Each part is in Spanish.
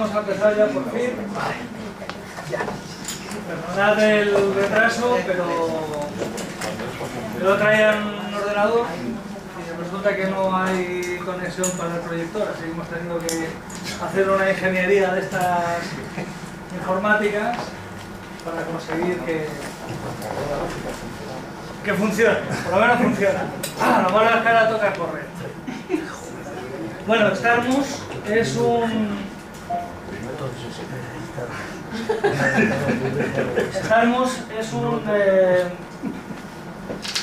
vamos a empezar ya por fin. Perdonad el retraso, pero yo traía un ordenador y resulta que no hay conexión para el proyector, así que hemos tenido que hacer una ingeniería de estas informáticas para conseguir que funcione, por lo menos funciona. Lo malo es que ahora toca correr. Bueno, Starmus es un... Starmus es un...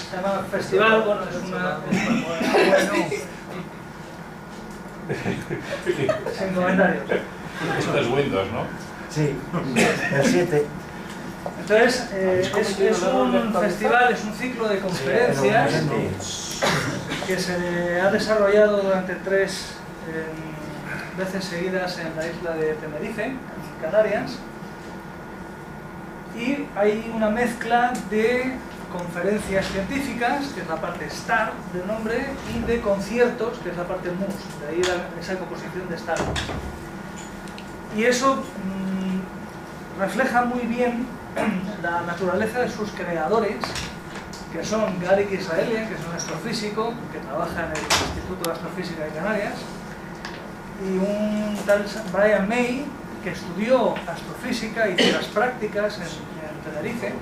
se llama festival, bueno, es una... Sin comentarios. Esto es Windows, ¿no? Sí, el 7. Entonces, es un festival, es un ciclo de conferencias que se ha desarrollado durante 3 veces seguidas en la isla de Tenerife, en Canarias, y hay una mezcla de conferencias científicas, que es la parte STAR del nombre, y de conciertos, que es la parte MUS, de ahí esa composición de STAR. Y eso refleja muy bien la naturaleza de sus creadores, que son Garik Israelian, que es un astrofísico que trabaja en el Instituto de Astrofísica de Canarias, y un tal Brian May, que estudió astrofísica y hizo las prácticas en Tenerife.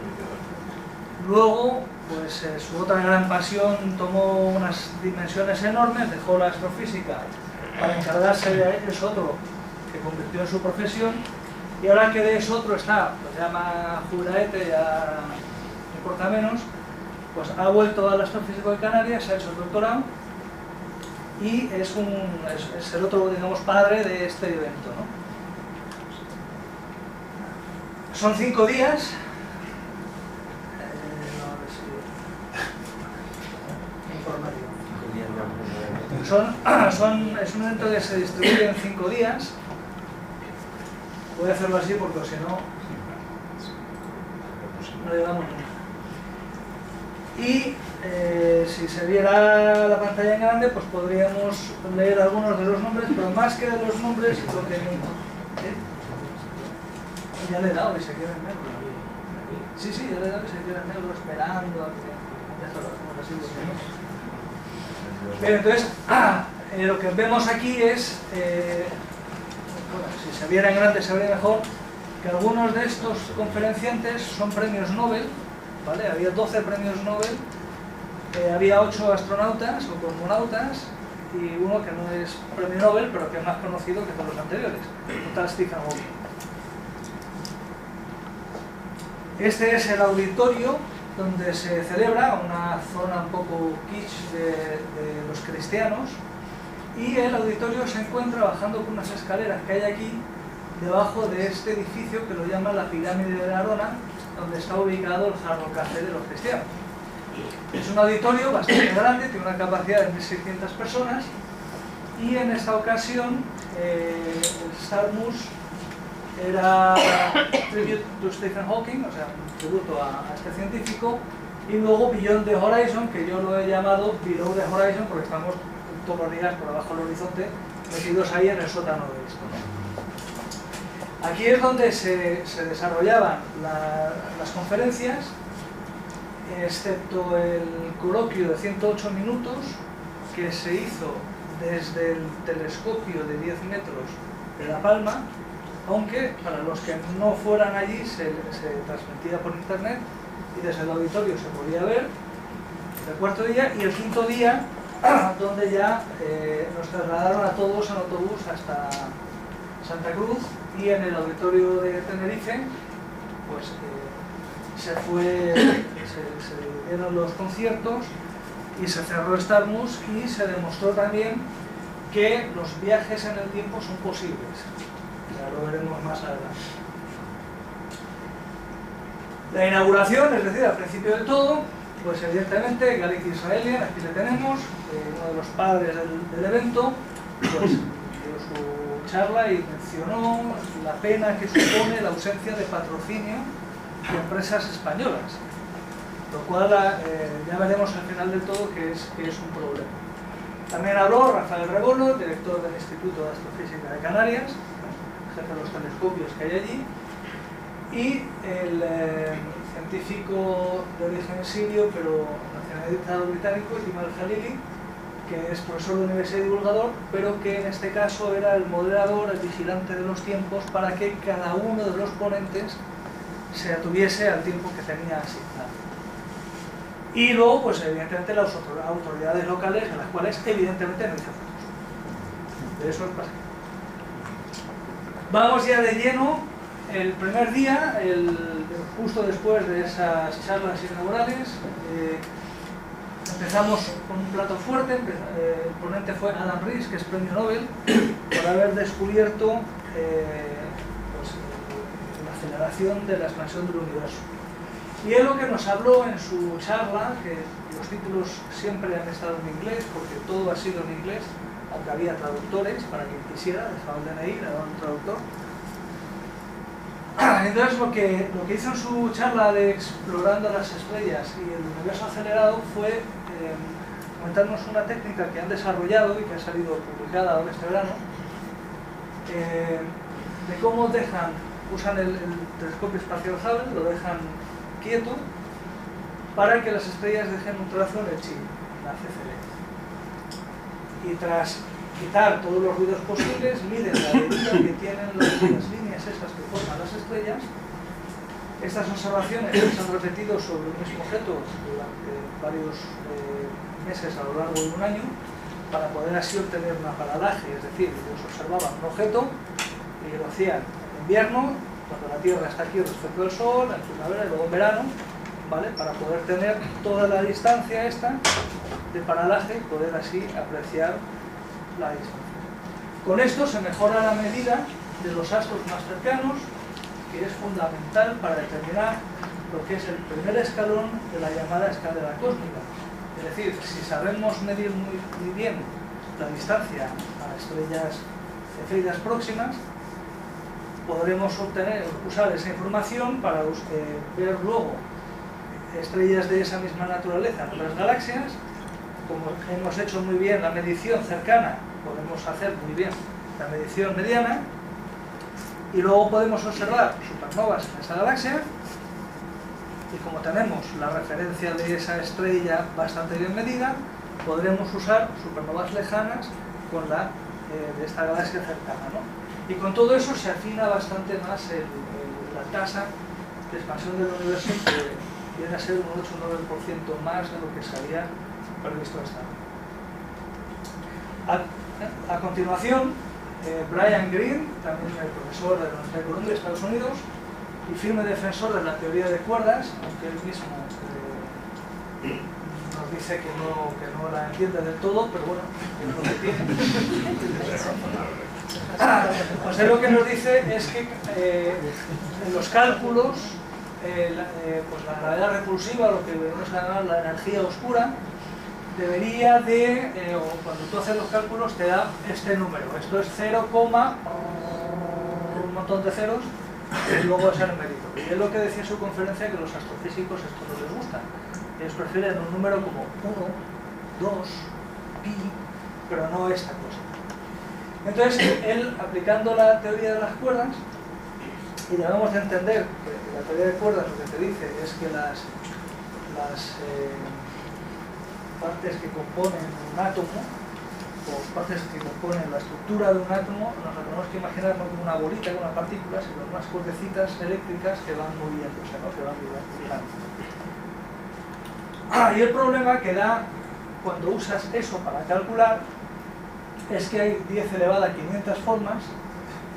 Luego, pues su otra gran pasión tomó unas dimensiones enormes, dejó la astrofísica para encargarse de eso otro que convirtió en su profesión, y ahora que de eso otro está, pues se llama jubilaete, ya no importa menos, pues ha vuelto al astrofísico de Canarias, se ha hecho el doctorado y es el otro, digamos, padre de este evento, ¿no? Son 5 días. Es un evento que se distribuye en 5 días. Voy a hacerlo así porque si no, no llegamos nunca. Y si se viera la pantalla en grande, pues podríamos leer algunos de los nombres, pero más que de los nombres, lo que... Ya le he dado y se queda en negro. Sí, ya le he dado y se queda en negro esperando a que... Ya está, lo hacemos así. Bien, entonces, lo que vemos aquí es... bueno, si se viera en grande se vería mejor, que algunos de estos conferenciantes son premios Nobel, ¿vale? Había 12 premios Nobel, había 8 astronautas o cosmonautas y uno que no es premio Nobel, pero que es más conocido que todos los anteriores, un tal Stephen Hawking. Este es el auditorio donde se celebra, una zona un poco kitsch de los cristianos, y el auditorio se encuentra bajando por unas escaleras que hay aquí debajo de este edificio que lo llaman la pirámide de Arona, donde está ubicado el Hard Rock Café de los cristianos. Es un auditorio bastante grande, tiene una capacidad de 1.600 personas, y en esta ocasión el Starmus era tribute to Stephen Hawking, o sea, un tributo a este científico, y luego Beyond the Horizon, que yo lo he llamado Below the Horizon porque estamos todos los días por abajo del horizonte metidos ahí en el sótano de esto, ¿no? Aquí es donde se desarrollaban las conferencias, excepto el coloquio de 108 minutos que se hizo desde el telescopio de 10 metros de La Palma, aunque para los que no fueran allí se transmitía por internet y desde el auditorio se podía ver el 4.º día, y el 5.º día donde ya nos trasladaron a todos en autobús hasta Santa Cruz, y en el auditorio de Tenerife pues se dieron los conciertos y se cerró Starmus, y se demostró también que los viajes en el tiempo son posibles. Ya lo veremos más adelante. La inauguración, es decir, al principio de todo, pues evidentemente Garik Israelian, aquí le tenemos, uno de los padres del evento, pues dio su charla y mencionó la pena que supone la ausencia de patrocinio de empresas españolas, lo cual ya veremos al final del todo que es un problema. También habló Rafael Rebolo, director del Instituto de Astrofísica de Canarias, jefe de los telescopios que hay allí, y el científico de origen sirio, pero nacionalizado británico, Tim al-Khalili, que es profesor de universidad y divulgador, pero que en este caso era el moderador, el vigilante de los tiempos, para que cada uno de los ponentes se atuviese al tiempo que tenía asignado. Y luego, pues evidentemente, las autoridades locales, en las cuales evidentemente no hizo fotos. De eso es básico. Vamos ya de lleno. El primer día, justo después de esas charlas inaugurales, empezamos con un plato fuerte. El ponente fue Adam Riess, que es premio Nobel, por haber descubierto pues, la aceleración de la expansión del universo. Y él lo que nos habló en su charla, que los títulos siempre han estado en inglés, porque todo ha sido en inglés, aunque había traductores para quien quisiera, dejaba el DNI, le daba un traductor. Entonces lo que hizo en su charla de Explorando las estrellas y el universo acelerado fue comentarnos una técnica que han desarrollado y que ha salido publicada ahora este verano, de cómo usan el telescopio espacial Hubble, lo dejan quieto para que las estrellas dejen un trazo en el chip, en la CCD. Y tras quitar todos los ruidos posibles, miden la deriva que tienen las líneas estas que forman las estrellas. Estas observaciones se han repetido sobre el mismo objeto durante varios meses a lo largo de un año, para poder así obtener una paralaje, es decir, ellos observaban un objeto y lo hacían en invierno, cuando la Tierra está aquí respecto del Sol, en primavera y luego en verano, ¿vale? Para poder tener toda la distancia esta de paralaje y poder así apreciar la distancia. Con esto se mejora la medida de los astros más cercanos, que es fundamental para determinar lo que es el primer escalón de la llamada escalera cósmica. Es decir, si sabemos medir muy bien la distancia a estrellas cefeidas próximas, podremos usar esa información para ver luego estrellas de esa misma naturaleza en otras galaxias. Como hemos hecho muy bien la medición cercana, podemos hacer muy bien la medición mediana, y luego podemos observar supernovas en esa galaxia, y como tenemos la referencia de esa estrella bastante bien medida, podremos usar supernovas lejanas con la de esta galaxia cercana, ¿no? Y con todo eso se afina bastante más la tasa de expansión del universo, que viene a ser un 8 o 9% más de lo que se había previsto hasta ahora. A continuación, Brian Greene, también el profesor de la Universidad de Columbia, Estados Unidos, y firme defensor de la teoría de cuerdas, aunque él mismo nos dice que no la entiende del todo, pero bueno, es lo que tiene. Pues él lo que nos dice es que en los cálculos, pues la gravedad repulsiva, lo que vamos a llamar la energía oscura, debería de, o cuando tú haces los cálculos te da este número. Esto es 0, un montón de ceros, y luego es el mérito. Y es lo que decía en su conferencia, que los astrofísicos esto no les gusta. Ellos prefieren un número como 1, 2, pi, pero no esta cosa. Entonces, él, aplicando la teoría de las cuerdas, y debemos de entender que la teoría de cuerdas lo que te dice es que las partes que componen un átomo, o partes que componen la estructura de un átomo, nos lo tenemos que imaginar no como una bolita, como una partícula, sino unas cuerdecitas eléctricas que van moviéndose, ¿no? Que van vibrando. Y el problema que da cuando usas eso para calcular es que hay 10 elevado a 500 formas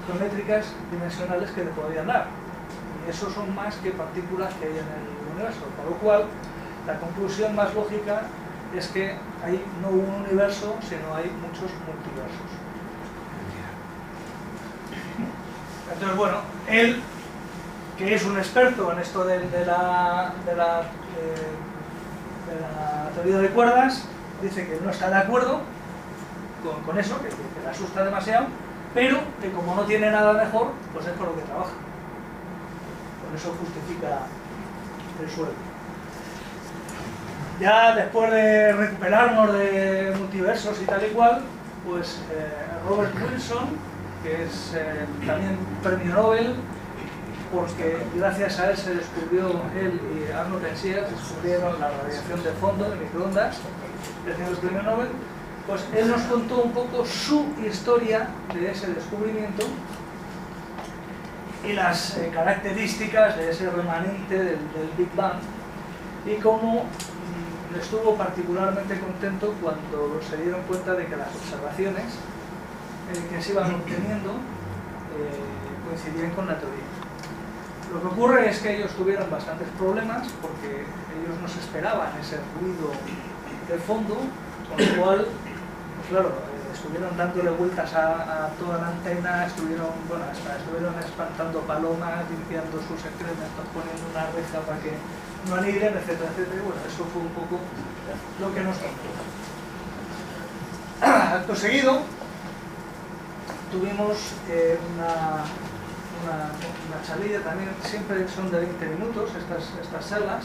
geométricas dimensionales que te podrían dar. Y eso son más que partículas que hay en el universo, por lo cual la conclusión más lógica es que hay no un universo, sino hay muchos multiversos. Entonces, bueno, él, que es un experto en esto de la teoría de cuerdas, dice que no está de acuerdo con eso, que le asusta demasiado, pero que como no tiene nada mejor, pues es por lo que trabaja. Por eso justifica el sueldo. Ya después de recuperarnos de multiversos y tal y cual, pues Robert Wilson que es también premio Nobel, porque gracias a él se descubrió, él y Arnold Penzias descubrieron la radiación de fondo de microondas, recibió el premio Nobel. Pues él nos contó un poco su historia de ese descubrimiento y las características de ese remanente del Big Bang, y cómo estuvo particularmente contento cuando se dieron cuenta de que las observaciones que se iban obteniendo coincidían con la teoría. Lo que ocurre es que ellos tuvieron bastantes problemas porque ellos no se esperaban ese ruido de fondo, con lo cual, pues claro, estuvieron dándole vueltas a toda la antena, estuvieron espantando palomas, limpiando sus excrementos, poniendo una reja para que no aniden, etcétera, etcétera. Y bueno, eso fue un poco lo que nos contó. Acto seguido, tuvimos una charlilla también, siempre son de 20 minutos estas charlas,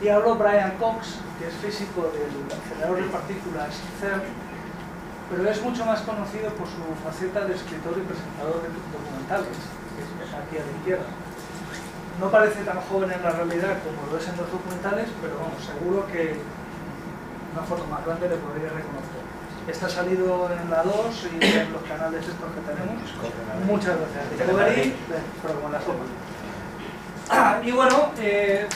y habló Brian Cox, que es físico del acelerador de partículas CERN, pero es mucho más conocido por su faceta de escritor y presentador de documentales, que es aquí a la izquierda. No parece tan joven en la realidad como lo es en los documentales, pero vamos, seguro que una foto más grande le podría reconocer. Está salido en la 2 y en los canales estos que tenemos. Muchas gracias. Discovery, pero con la sopa. Y bueno,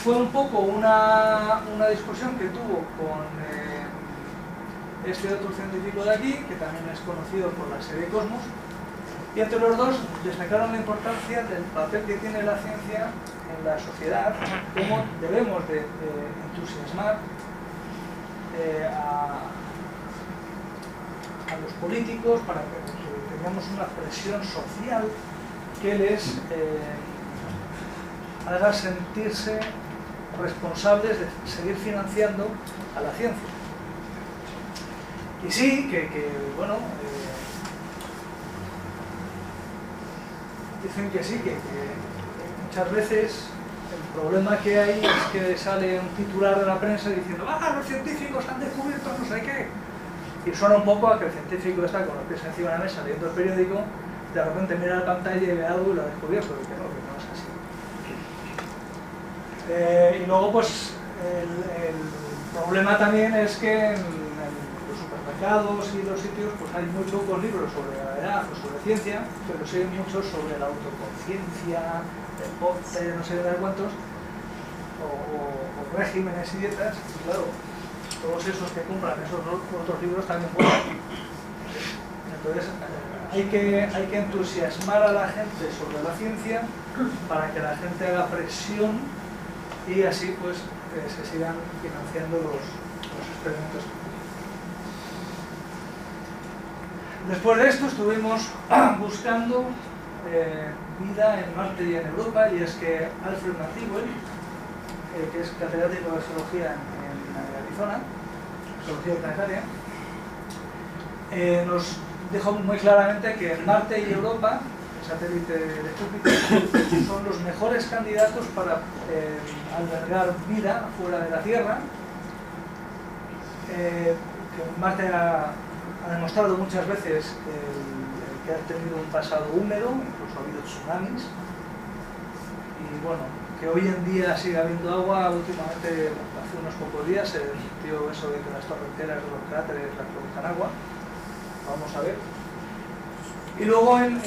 fue un poco una discusión que tuvo con este otro científico de aquí, que también es conocido por la serie Cosmos, y entre los dos destacaron la importancia del papel que tiene la ciencia en la sociedad, cómo debemos de entusiasmar a los políticos para que tengamos una presión social que les haga sentirse responsables de seguir financiando a la ciencia. Y sí, bueno, dicen que sí, que muchas veces el problema que hay es que sale un titular de la prensa diciendo los científicos han descubierto no sé qué. Y suena un poco a que el científico está con los pies encima de la mesa leyendo el periódico, de repente mira la pantalla y ve algo y lo ha descubierto, y que no es así. Y luego pues el problema también es que en los supermercados y los sitios pues hay muy pocos libros sobre gravedad o sobre ciencia, pero sí hay muchos sobre la autoconciencia, deporte, no sé de cuántos, o regímenes y dietas, y claro, todos esos que compran esos otros libros también pueden. Entonces hay que entusiasmar a la gente sobre la ciencia para que la gente haga presión y así pues se sigan financiando los experimentos. Después de esto estuvimos buscando vida en Marte y en Europa, y es que Alfred Maxwell, que es catedrático de geología en Arizona, geología planetaria, nos dijo muy claramente que Marte y Europa, el satélite de Júpiter, son los mejores candidatos para albergar vida fuera de la Tierra. Que Marte ha demostrado muchas veces que ha tenido un pasado húmedo, incluso ha habido tsunamis, y bueno, que hoy en día sigue habiendo agua. Últimamente, hace unos pocos días se desmintió eso de que las torrenteras de los cráteres las produzcan agua. Vamos a ver. Y luego en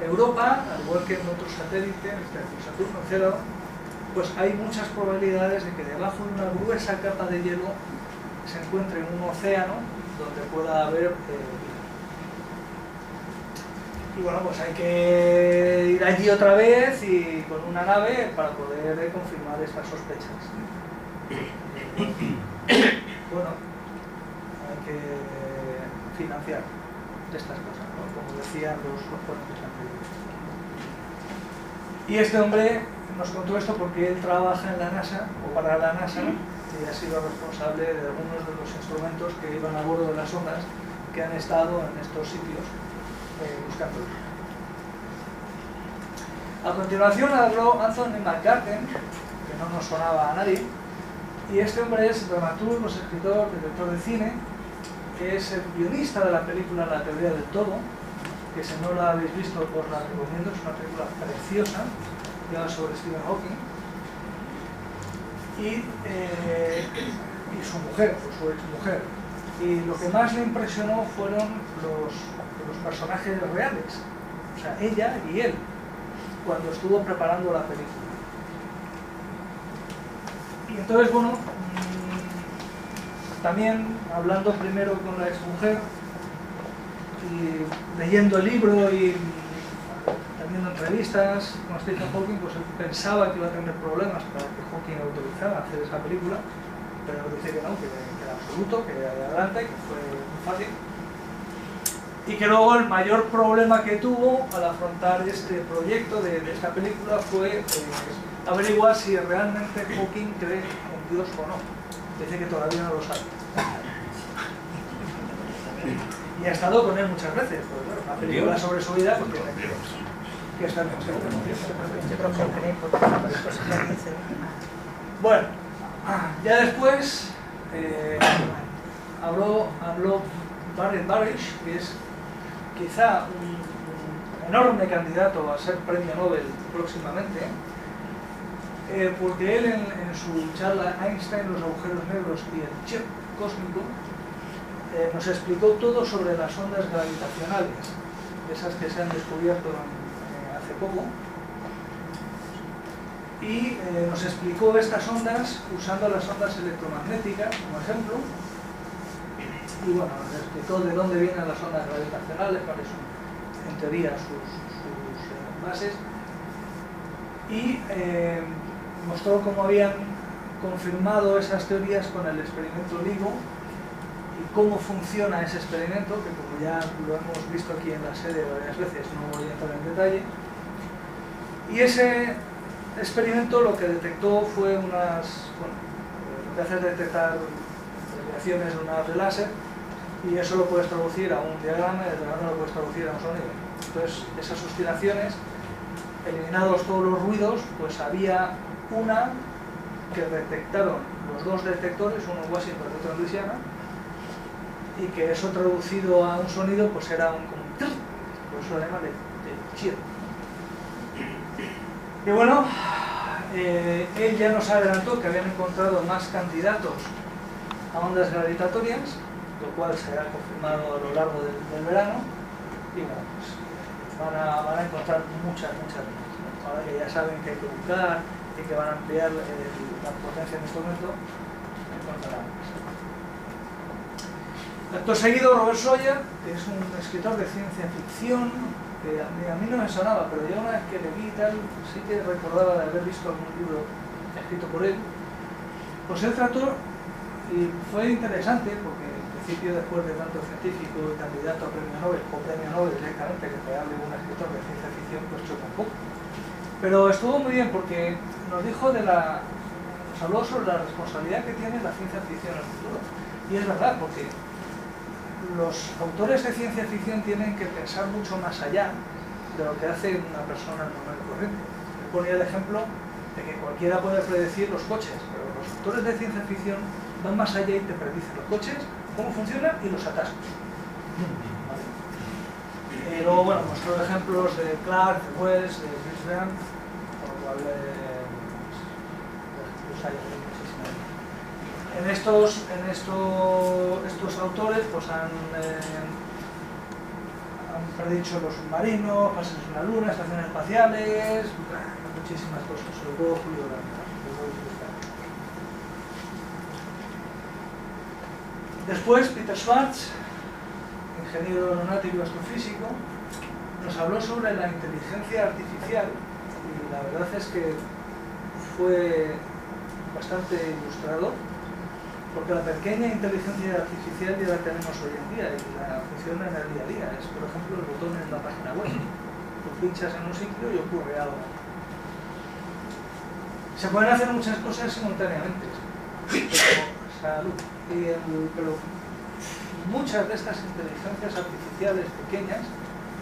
Europa, al igual que en otros satélites, en Saturno, Encélado, pues hay muchas probabilidades de que debajo de una gruesa capa de hielo se encuentre un océano donde pueda haber vida. Y bueno, pues hay que ir allí otra vez y con una nave para poder confirmar estas sospechas. Bueno, hay que financiar estas cosas, ¿no? Como decían los ponentes anteriores. Y este hombre nos contó esto porque él trabaja en la NASA, o para la NASA, y ha sido responsable de algunos de los instrumentos que iban a bordo de las ondas que han estado en estos sitios buscando. A continuación habló Anthony McCarten, que no nos sonaba a nadie, y este hombre es dramaturgo, escritor, director de cine, que es el guionista de la película La teoría del todo, que si no la habéis visto os la recomiendo, es una película preciosa, que va sobre Stephen Hawking y su mujer, o su exmujer. Y lo que más le impresionó fueron los personajes reales, o sea, ella y él, cuando estuvo preparando la película. Y entonces, bueno, también hablando primero con la exmujer y leyendo el libro y teniendo entrevistas con Stephen Hawking, pues él pensaba que iba a tener problemas para que Hawking autorizara hacer esa película, pero dice que no, que era absoluto, que era de adelante, que fue muy fácil. Y que luego el mayor problema que tuvo al afrontar este proyecto de esta película fue averiguar si realmente Hawking cree en Dios o no. Dice que todavía no lo sabe. Y ha estado con él muchas veces, porque bueno, una película sobre su vida, porque que está en bueno, ya después habló Barrett Barish, que es quizá un enorme candidato a ser premio Nobel próximamente, porque él en su charla Einstein, los agujeros negros y el chip cósmico nos explicó todo sobre las ondas gravitacionales, esas que se han descubierto hace poco, y nos explicó estas ondas usando las ondas electromagnéticas como ejemplo, y bueno, nos explicó de dónde vienen las ondas gravitacionales, cuáles son en teoría sus bases, y mostró cómo habían confirmado esas teorías con el experimento LIGO y cómo funciona ese experimento, que como ya lo hemos visto aquí en la sede varias veces, no voy a entrar en detalle. Y ese experimento lo que detectó fue unas, bueno, lo que hace es detectar desviaciones de una de láser, y eso lo puedes traducir a un diagrama y el diagrama lo puedes traducir a un sonido. Entonces, esas oscilaciones, eliminados todos los ruidos, pues había una que detectaron los dos detectores, uno en Washington y otro en Luisiana, y que eso traducido a un sonido pues era un como un trrr, por eso le llaman de chill. Y bueno, él ya nos adelantó que habían encontrado más candidatos a ondas gravitatorias, lo cual se ha confirmado a lo largo del verano, y bueno, pues van a encontrar muchas más. Ahora que ya saben que hay que buscar y que van a ampliar la potencia en este momento, encontrarán más. Acto seguido, Robert Sawyer, que es un escritor de ciencia ficción, que a mí no me sonaba, pero ya una vez que le vi y tal, sí que recordaba de haber visto algún libro escrito por él. Pues él trató, y fue interesante, porque en principio después de tanto científico y candidato a premio Nobel, o premio Nobel directamente, que te hable un escritor de ciencia ficción, pues choca un poco. Pero estuvo muy bien porque nos dijo nos habló sobre la responsabilidad que tiene la ciencia ficción en el futuro. Y es verdad, porque los autores de ciencia ficción tienen que pensar mucho más allá de lo que hace una persona normal y corriente. Me ponía el ejemplo de que cualquiera puede predecir los coches, pero los autores de ciencia ficción van más allá y te predicen los coches, cómo funcionan y los atascos. ¿Vale? Luego, bueno, mostró ejemplos de Clark, de Wells, de Chris Graham, por lo cual los hay muchísimos. Estos autores pues han predicho los submarinos, pases en la luna, estaciones espaciales, muchísimas cosas, sobre todo Julio Grande. Después, Peter Schwartz, ingeniero aeronáutico y astrofísico, nos habló sobre la inteligencia artificial, y la verdad es que fue bastante ilustrador, porque la pequeña inteligencia artificial ya la tenemos hoy en día y la funciona en el día a día. Es, por ejemplo, el botón en la página web. Tú pinchas en un sitio y ocurre algo. Se pueden hacer muchas cosas simultáneamente, pero muchas de estas inteligencias artificiales pequeñas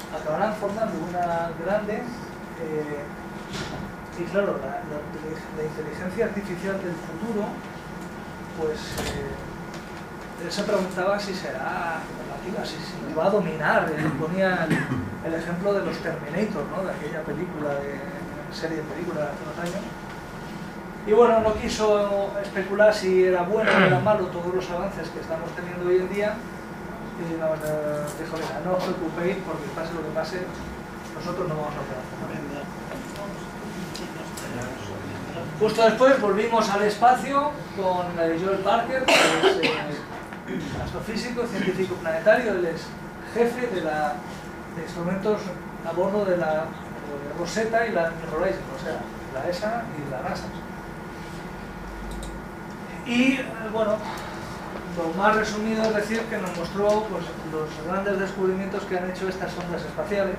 acabarán formando una grande, y claro, la inteligencia artificial del futuro pues él se preguntaba si será relativa, si lo va a dominar. Él ponía el ejemplo de los Terminator, ¿no? De aquella película, serie de películas de hace unos años. Y bueno, no quiso especular si era bueno o era malo todos los avances que estamos teniendo hoy en día. Y dijo, mira, no os preocupéis porque pase lo que pase, nosotros no vamos a hacer nada. Justo después volvimos al espacio con Joel Parker, que es astrofísico, científico planetario. Él es jefe de instrumentos a bordo de la Rosetta y la New Horizons, o sea, la ESA y la NASA. Y bueno, lo más resumido es decir que nos mostró pues, los grandes descubrimientos que han hecho estas sondas espaciales.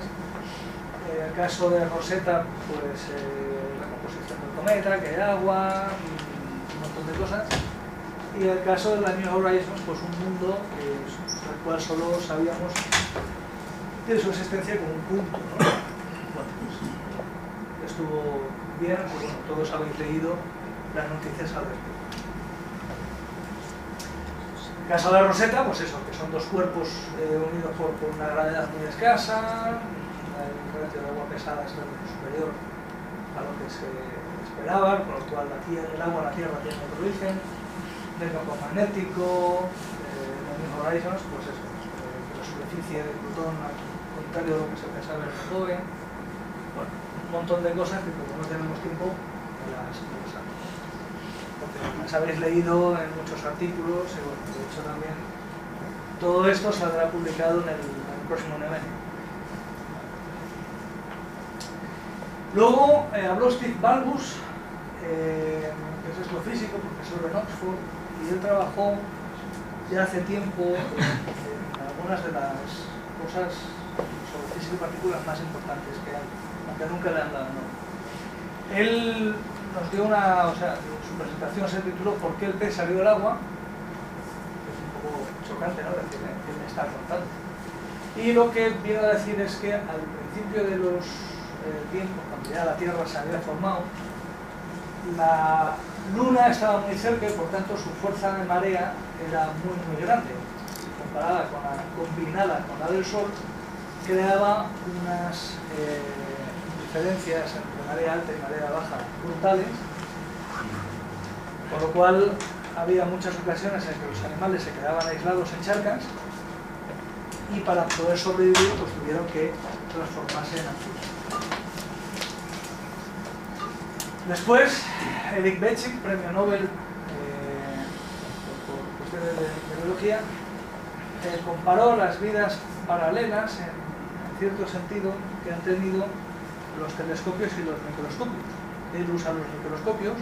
En el caso de Rosetta, pues la composición del cometa, que hay agua, un montón de cosas. Y en el caso de la New Horizons, pues un mundo del cual solo sabíamos de su existencia como un punto, ¿no? Bueno, pues estuvo bien, pues bueno, todos habéis leído las noticias al respecto. En el caso de la Rosetta, pues eso, que son dos cuerpos unidos por una gravedad muy escasa, el ratio de agua pesada es superior a lo que se esperaba, con lo cual el agua en la Tierra tiene otro origen, del campo magnético, la New Horizons, pues eso, la superficie de Plutón, al contrario de lo que se pensaba en el joven, bueno, un montón de cosas que como no tenemos tiempo, las pasamos. Porque las habéis leído en muchos artículos y bueno, de hecho también todo esto saldrá publicado en el próximo nivel. Luego habló Steve Balbus, que es astrofísico, profesor en Oxford, y él trabajó ya hace tiempo en algunas de las cosas sobre física y partículas más importantes que hay, aunque nunca le han dado nombre. Él nos dio su presentación se tituló ¿Por qué el pez salió del agua? Que es un poco chocante, ¿no? Decir, ¿qué me está contando? Y lo que viene a decir es que al principio de los tiempos, cuando ya la Tierra se había formado, la Luna estaba muy cerca y por tanto su fuerza de marea era muy grande. Comparada con combinada con la del Sol, creaba unas diferencias entre marea alta y marea baja brutales, por lo cual había muchas ocasiones en que los animales se quedaban aislados en charcas y para poder sobrevivir pues tuvieron que transformarse en anfibios. Después, Eric Becik, premio Nobel por cuestiones de biología, comparó las vidas paralelas en cierto sentido que han tenido los telescopios y los microscopios. Él usa los microscopios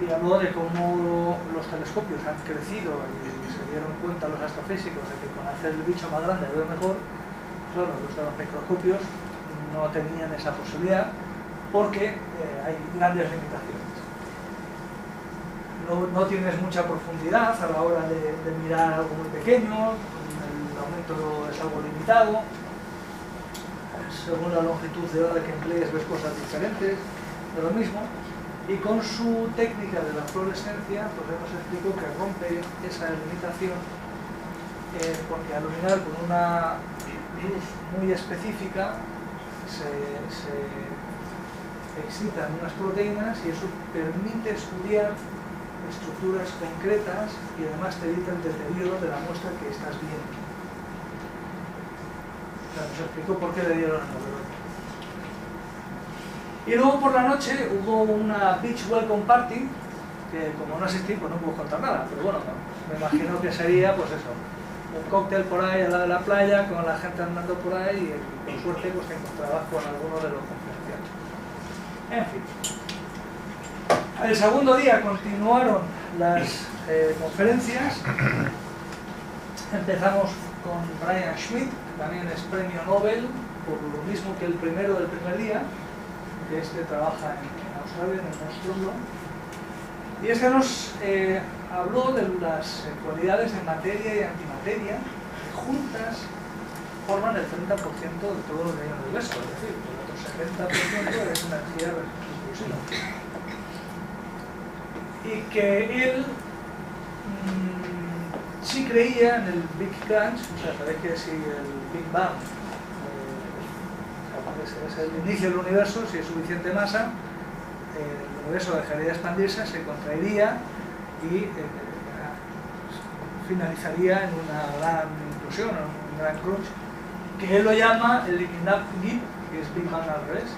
y habló de cómo los telescopios han crecido y se dieron cuenta los astrofísicos de que con hacer el bicho más grande veo mejor. Claro, los de los microscopios no tenían esa posibilidad porque hay grandes limitaciones. No tienes mucha profundidad a la hora de mirar algo muy pequeño, el aumento es algo limitado, según la longitud de onda que emplees ves cosas diferentes de lo mismo, y con su técnica de la fluorescencia pues nos explicó que rompe esa limitación porque al iluminar con una luz muy específica se excitan unas proteínas y eso permite estudiar estructuras concretas y además te evita el deterioro de la muestra que estás viendo. O sea, nos explicó por qué le dieron el Nobel. Y luego por la noche hubo una beach welcome party que como no asistí pues no puedo contar nada, pero bueno, me imagino que sería pues eso, un cóctel por ahí al lado de la playa con la gente andando por ahí y con suerte pues te encontrabas con alguno de los conferenciantes. En fin. El segundo día continuaron las conferencias. Empezamos con Brian Schmidt, que también es premio Nobel, por lo mismo que el primero del primer día, que este trabaja en Australia, en el Nostrum. Y este nos habló de las cualidades de materia y antimateria que juntas forman el 30% de todo lo que hay en el universo, es decir, el otro 70% es energía repulsiva. Y que él sí creía en el Big Crunch, o sea, sabéis que si el Big Bang es el inicio del universo, si es suficiente masa, el universo dejaría de expandirse, se contraería y finalizaría en una gran inclusión, en un gran crunch, que él lo llama el Knapp Gip, que es Big Bang al revés.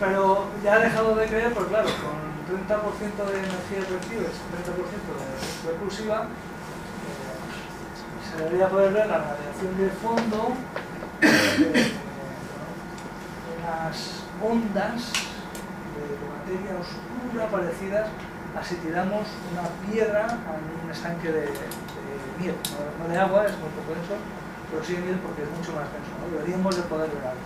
Pero ya ha dejado de creer, pues claro, con 30% de energía que recibes, 30% de energía repulsiva, se debería poder ver la radiación de fondo, unas ondas de materia oscura parecidas a si tiramos una piedra en un estanque de miel, no de agua, es muy poco denso, pero sí de miel porque es mucho más denso, ¿no? Deberíamos de poder ver algo.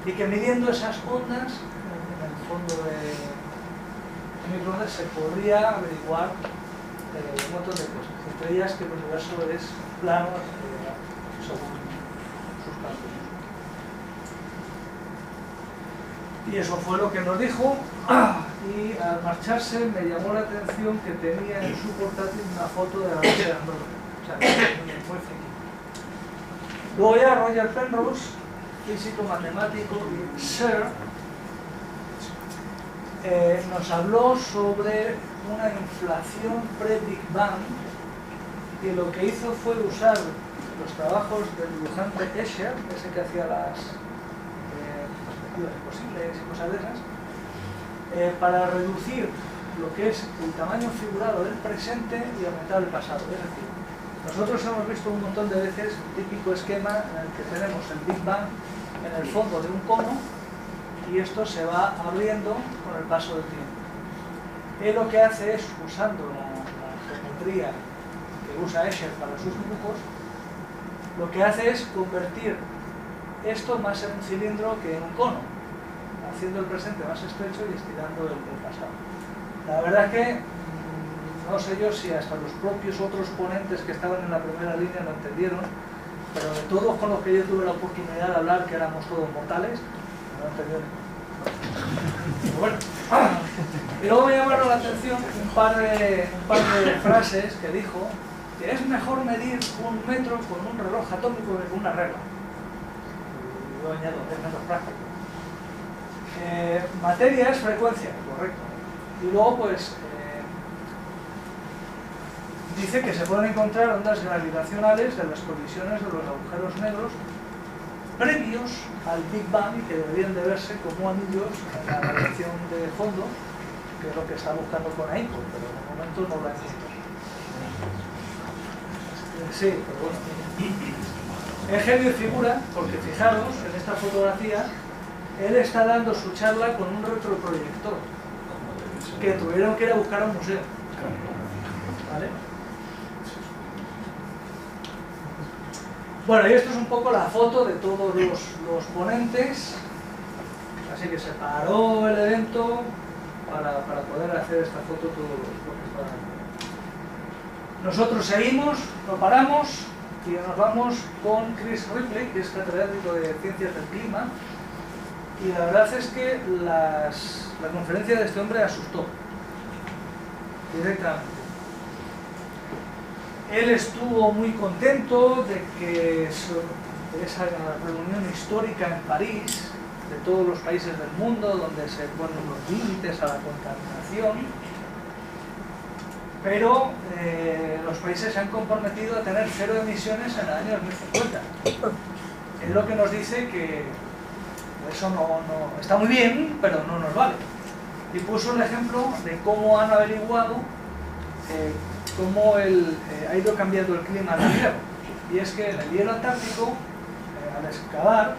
Y que midiendo esas ondas en el fondo de microondas se podría averiguar un montón de cosas, entre ellas que el universo es plano según sus cálculos. Y eso fue lo que nos dijo, y al marcharse me llamó la atención que tenía en su portátil una foto de la noche de Andrómeda, o sea, muy friki. Luego ya Roger Penrose, físico, matemático y Sir, nos habló sobre una inflación pre-Big Bang, y lo que hizo fue usar los trabajos del dibujante Escher, ese que hacía las perspectivas imposibles y cosas de esas, para reducir lo que es el tamaño figurado del presente y aumentar el pasado. Es decir, nosotros hemos visto un montón de veces el típico esquema en el que tenemos el Big Bang en el fondo de un cono y esto se va abriendo con el paso del tiempo. Él lo que hace es, usando la geometría que usa Escher para sus dibujos, lo que hace es convertir esto más en un cilindro que en un cono, haciendo el presente más estrecho y estirando el pasado. La verdad que no sé yo si hasta los propios otros ponentes que estaban en la primera línea lo entendieron, pero de todos con los que yo tuve la oportunidad de hablar, que éramos todos mortales, no entendieron. Pero bueno, y luego me llamaron la atención un par de frases que dijo que es mejor medir un metro con un reloj atómico que con una regla. Y yo añado, es menos práctico. Materia es frecuencia, correcto. Y luego pues dice que se pueden encontrar ondas gravitacionales de las colisiones de los agujeros negros previos al Big Bang y que deberían de verse como anillos en la radiación de fondo, que es lo que está buscando con Einstein, pero de momento no lo ha encontrado. Sí, pero bueno. Es genio y figura, porque fijaros, en esta fotografía, él está dando su charla con un retroproyector, que tuvieron que ir a buscar a un museo. ¿Vale? Bueno, y esto es un poco la foto de todos los ponentes, así que se paró el evento para poder hacer esta foto todos los ponentes. Nosotros seguimos, no paramos y nos vamos con Chris Ripley, que es catedrático de Ciencias del Clima, y la verdad es que la conferencia de este hombre asustó directamente. Él estuvo muy contento de que esa reunión histórica en París, de todos los países del mundo, donde se ponen los límites a la contaminación, pero los países se han comprometido a tener 0 emisiones en el año 2050. Es lo que nos dice que eso no está muy bien, pero no nos vale. Y puso el ejemplo de cómo han averiguado cómo ha ido cambiando el clima del hielo. Y es que en el hielo antártico, al excavar,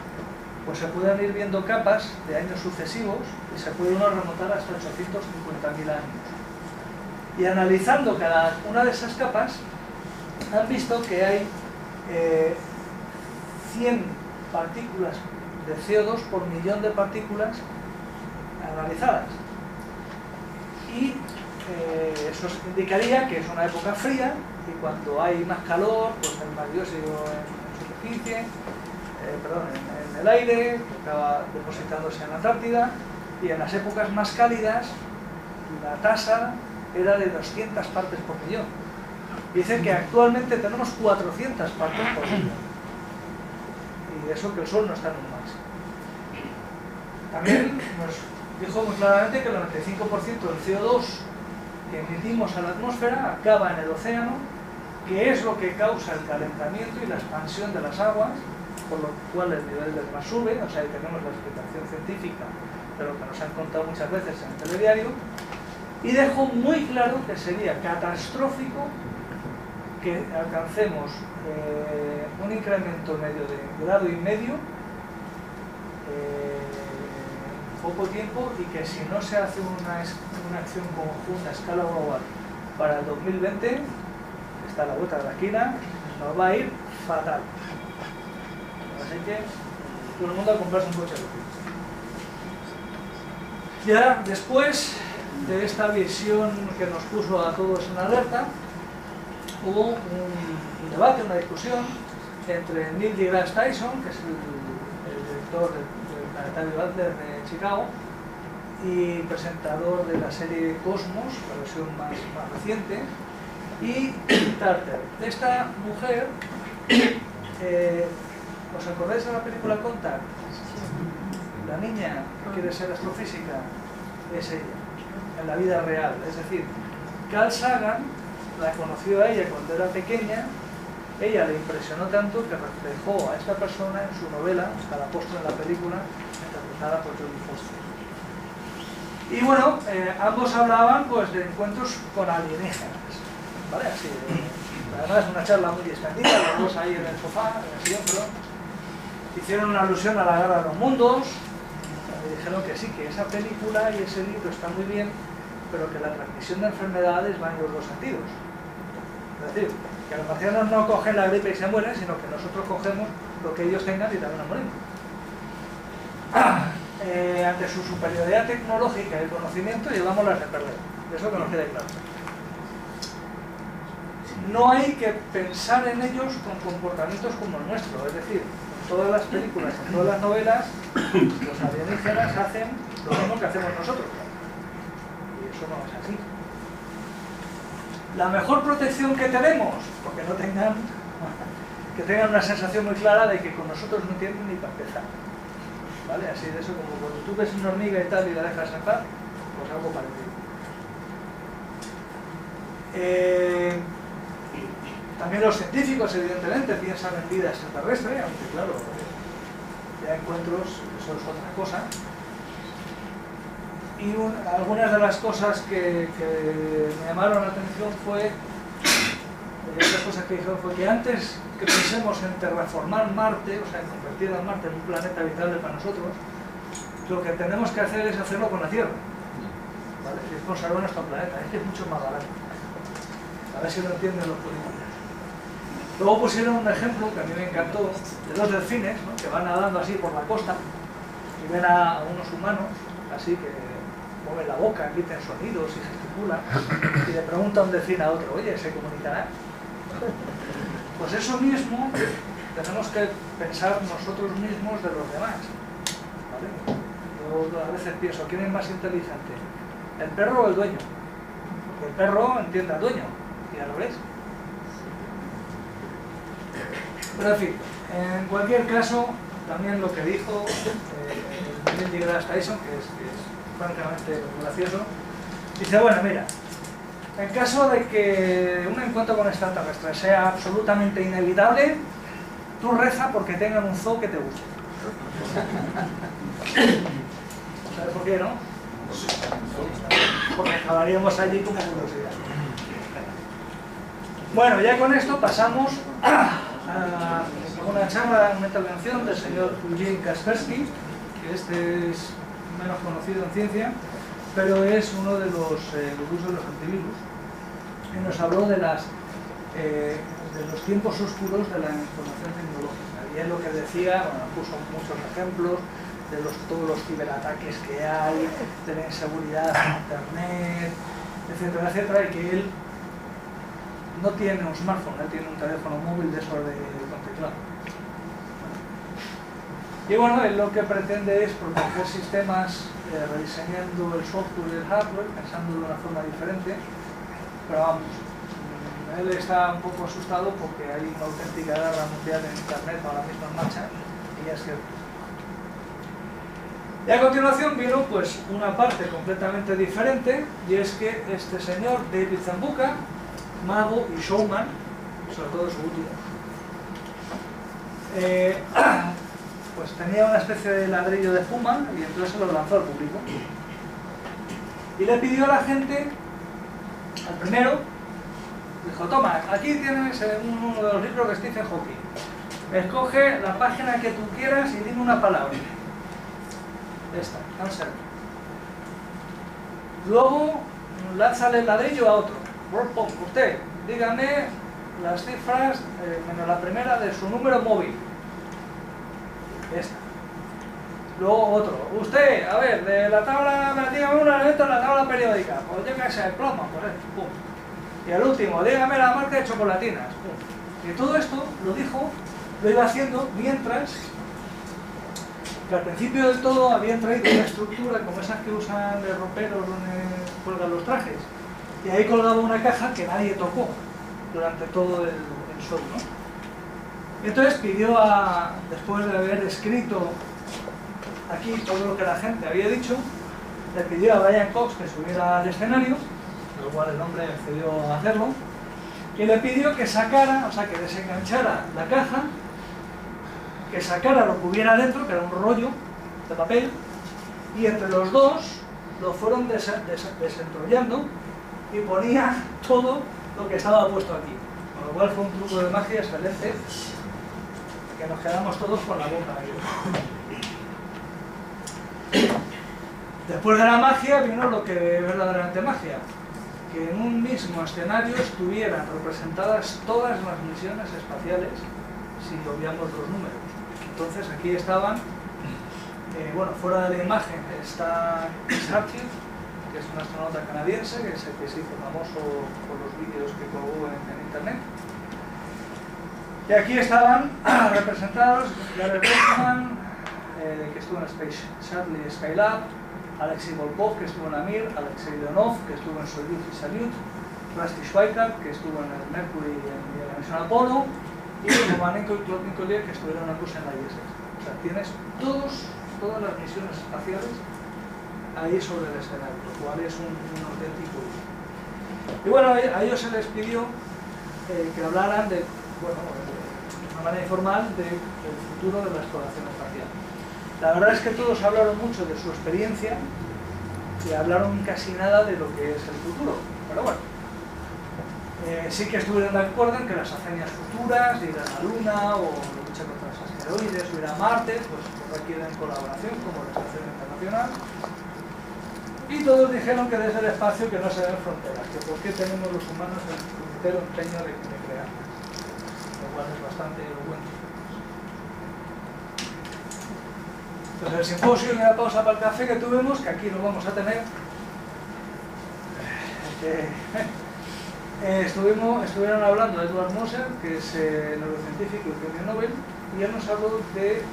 pues se pueden ir viendo capas de años sucesivos y se puede uno remontar hasta 850.000 años. Y analizando cada una de esas capas, han visto que hay 100 partículas de CO2 por millón de partículas analizadas. Y eso indicaría que es una época fría y cuando hay más calor, pues hay más dióxido en superficie, en el aire, que acaba depositándose en la Antártida, y en las épocas más cálidas la tasa era de 200 partes por millón. Dice que actualmente tenemos 400 partes por segundo. Y eso que el Sol no está en un máximo. También nos dijo muy claramente que el 95% del CO2 que emitimos a la atmósfera acaba en el océano, que es lo que causa el calentamiento y la expansión de las aguas, por lo cual el nivel del mar sube. O sea, ahí tenemos la explicación científica de lo que nos han contado muchas veces en el telediario, y dejó muy claro que sería catastrófico que alcancemos un incremento medio de 1,5 grados en poco tiempo, y que si no se hace una acción conjunta a escala global para el 2020, está a la vuelta de la esquina, nos va a ir fatal. Así que todo el mundo a comprarse un coche eléctrico. Ya después de esta visión que nos puso a todos en alerta, hubo un debate, una discusión entre Neil deGrasse Tyson, que es el director del Planetario Adler de Chicago y presentador de la serie Cosmos, la versión más reciente, y Tarter. Esta mujer, ¿os acordáis de la película Contact? La niña que quiere ser astrofísica es ella, en la vida real. Es decir, Carl Sagan la conoció a ella cuando era pequeña, ella le impresionó tanto que reflejó a esta persona en su novela, que la ha puesto en la película, interpretada por Jodie Foster. Y bueno, ambos hablaban pues de encuentros con alienígenas, ¿vale? Así, además una charla muy extendida, los dos ahí en el sofá, en el sillón, perdón. Hicieron una alusión a la Guerra de los Mundos, y dijeron que sí, que esa película y ese libro están muy bien, pero que la transmisión de enfermedades va en los dos sentidos. Es decir, que los marcianos no cogen la gripe y se mueren, sino que nosotros cogemos lo que ellos tengan y también nos morimos. Ante su superioridad tecnológica y conocimiento, llevamos las de perder. Eso que nos quede claro. No hay que pensar en ellos con comportamientos como el nuestro. Es decir, en todas las películas, en todas las novelas, los alienígenas hacen lo mismo que hacemos nosotros. Y eso no es así. La mejor protección que tenemos, porque no tengan, que tengan una sensación muy clara de que con nosotros no tienen ni para empezar. ¿Vale? Así de eso, como cuando tú ves una hormiga y tal y la dejas en paz, pues algo parecido. También los científicos, evidentemente, piensan en vida extraterrestre, aunque claro, ya encuentros, eso es otra cosa. Y algunas de las cosas que me llamaron la atención fue, esas cosas que dijeron fue que antes que pensemos en terraformar Marte, o sea, en convertir a Marte en un planeta habitable para nosotros, lo que tenemos que hacer es hacerlo con la Tierra, ¿vale? Es conservar nuestro planeta, es que es mucho más barato. A ver si lo entienden los políticos. Luego pusieron un ejemplo que a mí me encantó, de dos delfines, ¿no?, que van nadando así por la costa y ven a unos humanos, así que mueven la boca, emiten sonidos y gesticulan, y le pregunta un delfín a otro, oye, ¿se comunicará? Pues eso mismo tenemos que pensar nosotros mismos de los demás, ¿vale? Yo a veces pienso, ¿quién es más inteligente? ¿El perro o el dueño? Porque el perro entiende al dueño, y al revés. Pero en fin, en cualquier caso, también lo que dijo Neil deGrasse Tyson, que es francamente gracioso, dice, bueno, mira, en caso de que un encuentro con extraterrestres sea absolutamente inevitable, tú reza porque tengan un zoo que te guste. ¿Sabes por qué, no? Porque acabaríamos allí como curiosidad. Bueno, ya con esto pasamos a una charla, una intervención del señor Eugene Kaspersky, que este es menos conocido en ciencia, pero es uno de los gurús de los antivirus, y nos habló de los tiempos oscuros de la información tecnológica. Y él lo que decía, bueno, puso muchos ejemplos de todos los ciberataques que hay, de la inseguridad en Internet, etcétera, etcétera, y que él no tiene un smartphone, él tiene un teléfono móvil de esos con teclado. Y bueno, él lo que pretende es proteger sistemas rediseñando el software y el hardware, pensando de una forma diferente, pero vamos, él está un poco asustado porque hay una auténtica guerra mundial en internet ahora mismo en marcha, y es cierto. Y a continuación vino pues una parte completamente diferente, y es que este señor David Zambuca, mago y showman, sobre todo su último, pues tenía una especie de ladrillo de espuma y entonces se lo lanzó al público. Y le pidió a la gente, al primero, dijo: toma, aquí tienes uno de los libros de Stephen Hawking. Escoge la página que tú quieras y dime una palabra. Esta, answer. Luego, lánzale el ladrillo a otro. Usted, dígame las cifras, menos la primera, de su número móvil. Esta. Luego otro. Usted, a ver, de la tabla, dígame un elemento de la tabla periódica. Pues yo que sé, el plomo, pues pum. Y el último, dígame la marca de chocolatinas. Pum. Y todo esto lo iba haciendo mientras que al principio del todo habían traído una estructura como esas que usan de roperos donde cuelgan los trajes. Y ahí colgaba una caja que nadie tocó durante todo el show, ¿no? Y entonces pidió después de haber escrito aquí todo lo que la gente había dicho, le pidió a Brian Cox que subiera al escenario, lo cual el hombre accedió a hacerlo, y le pidió que sacara, o sea, que desenganchara la caja, que sacara lo que hubiera dentro, que era un rollo de papel, y entre los dos lo fueron desenrollando y ponía todo lo que estaba puesto aquí. Con lo cual fue un truco de magia excelente, que nos quedamos todos con la boca abierta. Después de la magia vino lo que es verdaderamente magia, que en un mismo escenario estuvieran representadas todas las misiones espaciales si obviamos los números. Entonces aquí estaban, bueno, fuera de la imagen está Chris Hadfield, que es un astronauta canadiense, que es el que se hizo famoso por los vídeos que colgó en internet. Y aquí estaban representados Jared Bergman, que estuvo en Space Shuttle y Skylab, Alexei Volkov, que estuvo en Amir, Alexei Leonov, que estuvo en Soyuz y Salyut, Rusty Schweickart, que estuvo en el Mercury y en la misión Apolo, y Romanenko y Claude Nicollier, que estuvieron en una cosa en la ISS. O sea, tienes todas las misiones espaciales ahí sobre el escenario, lo cual es un auténtico lujo. Y bueno, a ellos se les pidió que hablaran de una manera informal del futuro de la exploración espacial. La verdad es que todos hablaron mucho de su experiencia y hablaron casi nada de lo que es el futuro, pero bueno. Sí que estuvieron de acuerdo en que las hazañas futuras, de ir a la Luna o luchar contra los asteroides o ir a Marte, pues requieren colaboración como la Estación Internacional. Y todos dijeron que desde el espacio que no se ven fronteras, que por qué tenemos los humanos el entero empeño de crearlas, lo cual es bastante elocuente. Pues el simposio y la pausa para el café que tuvimos, que aquí no vamos a tener, estuvieron hablando de Edward Moser, que es neurocientífico y premio Nobel, y él nos habló de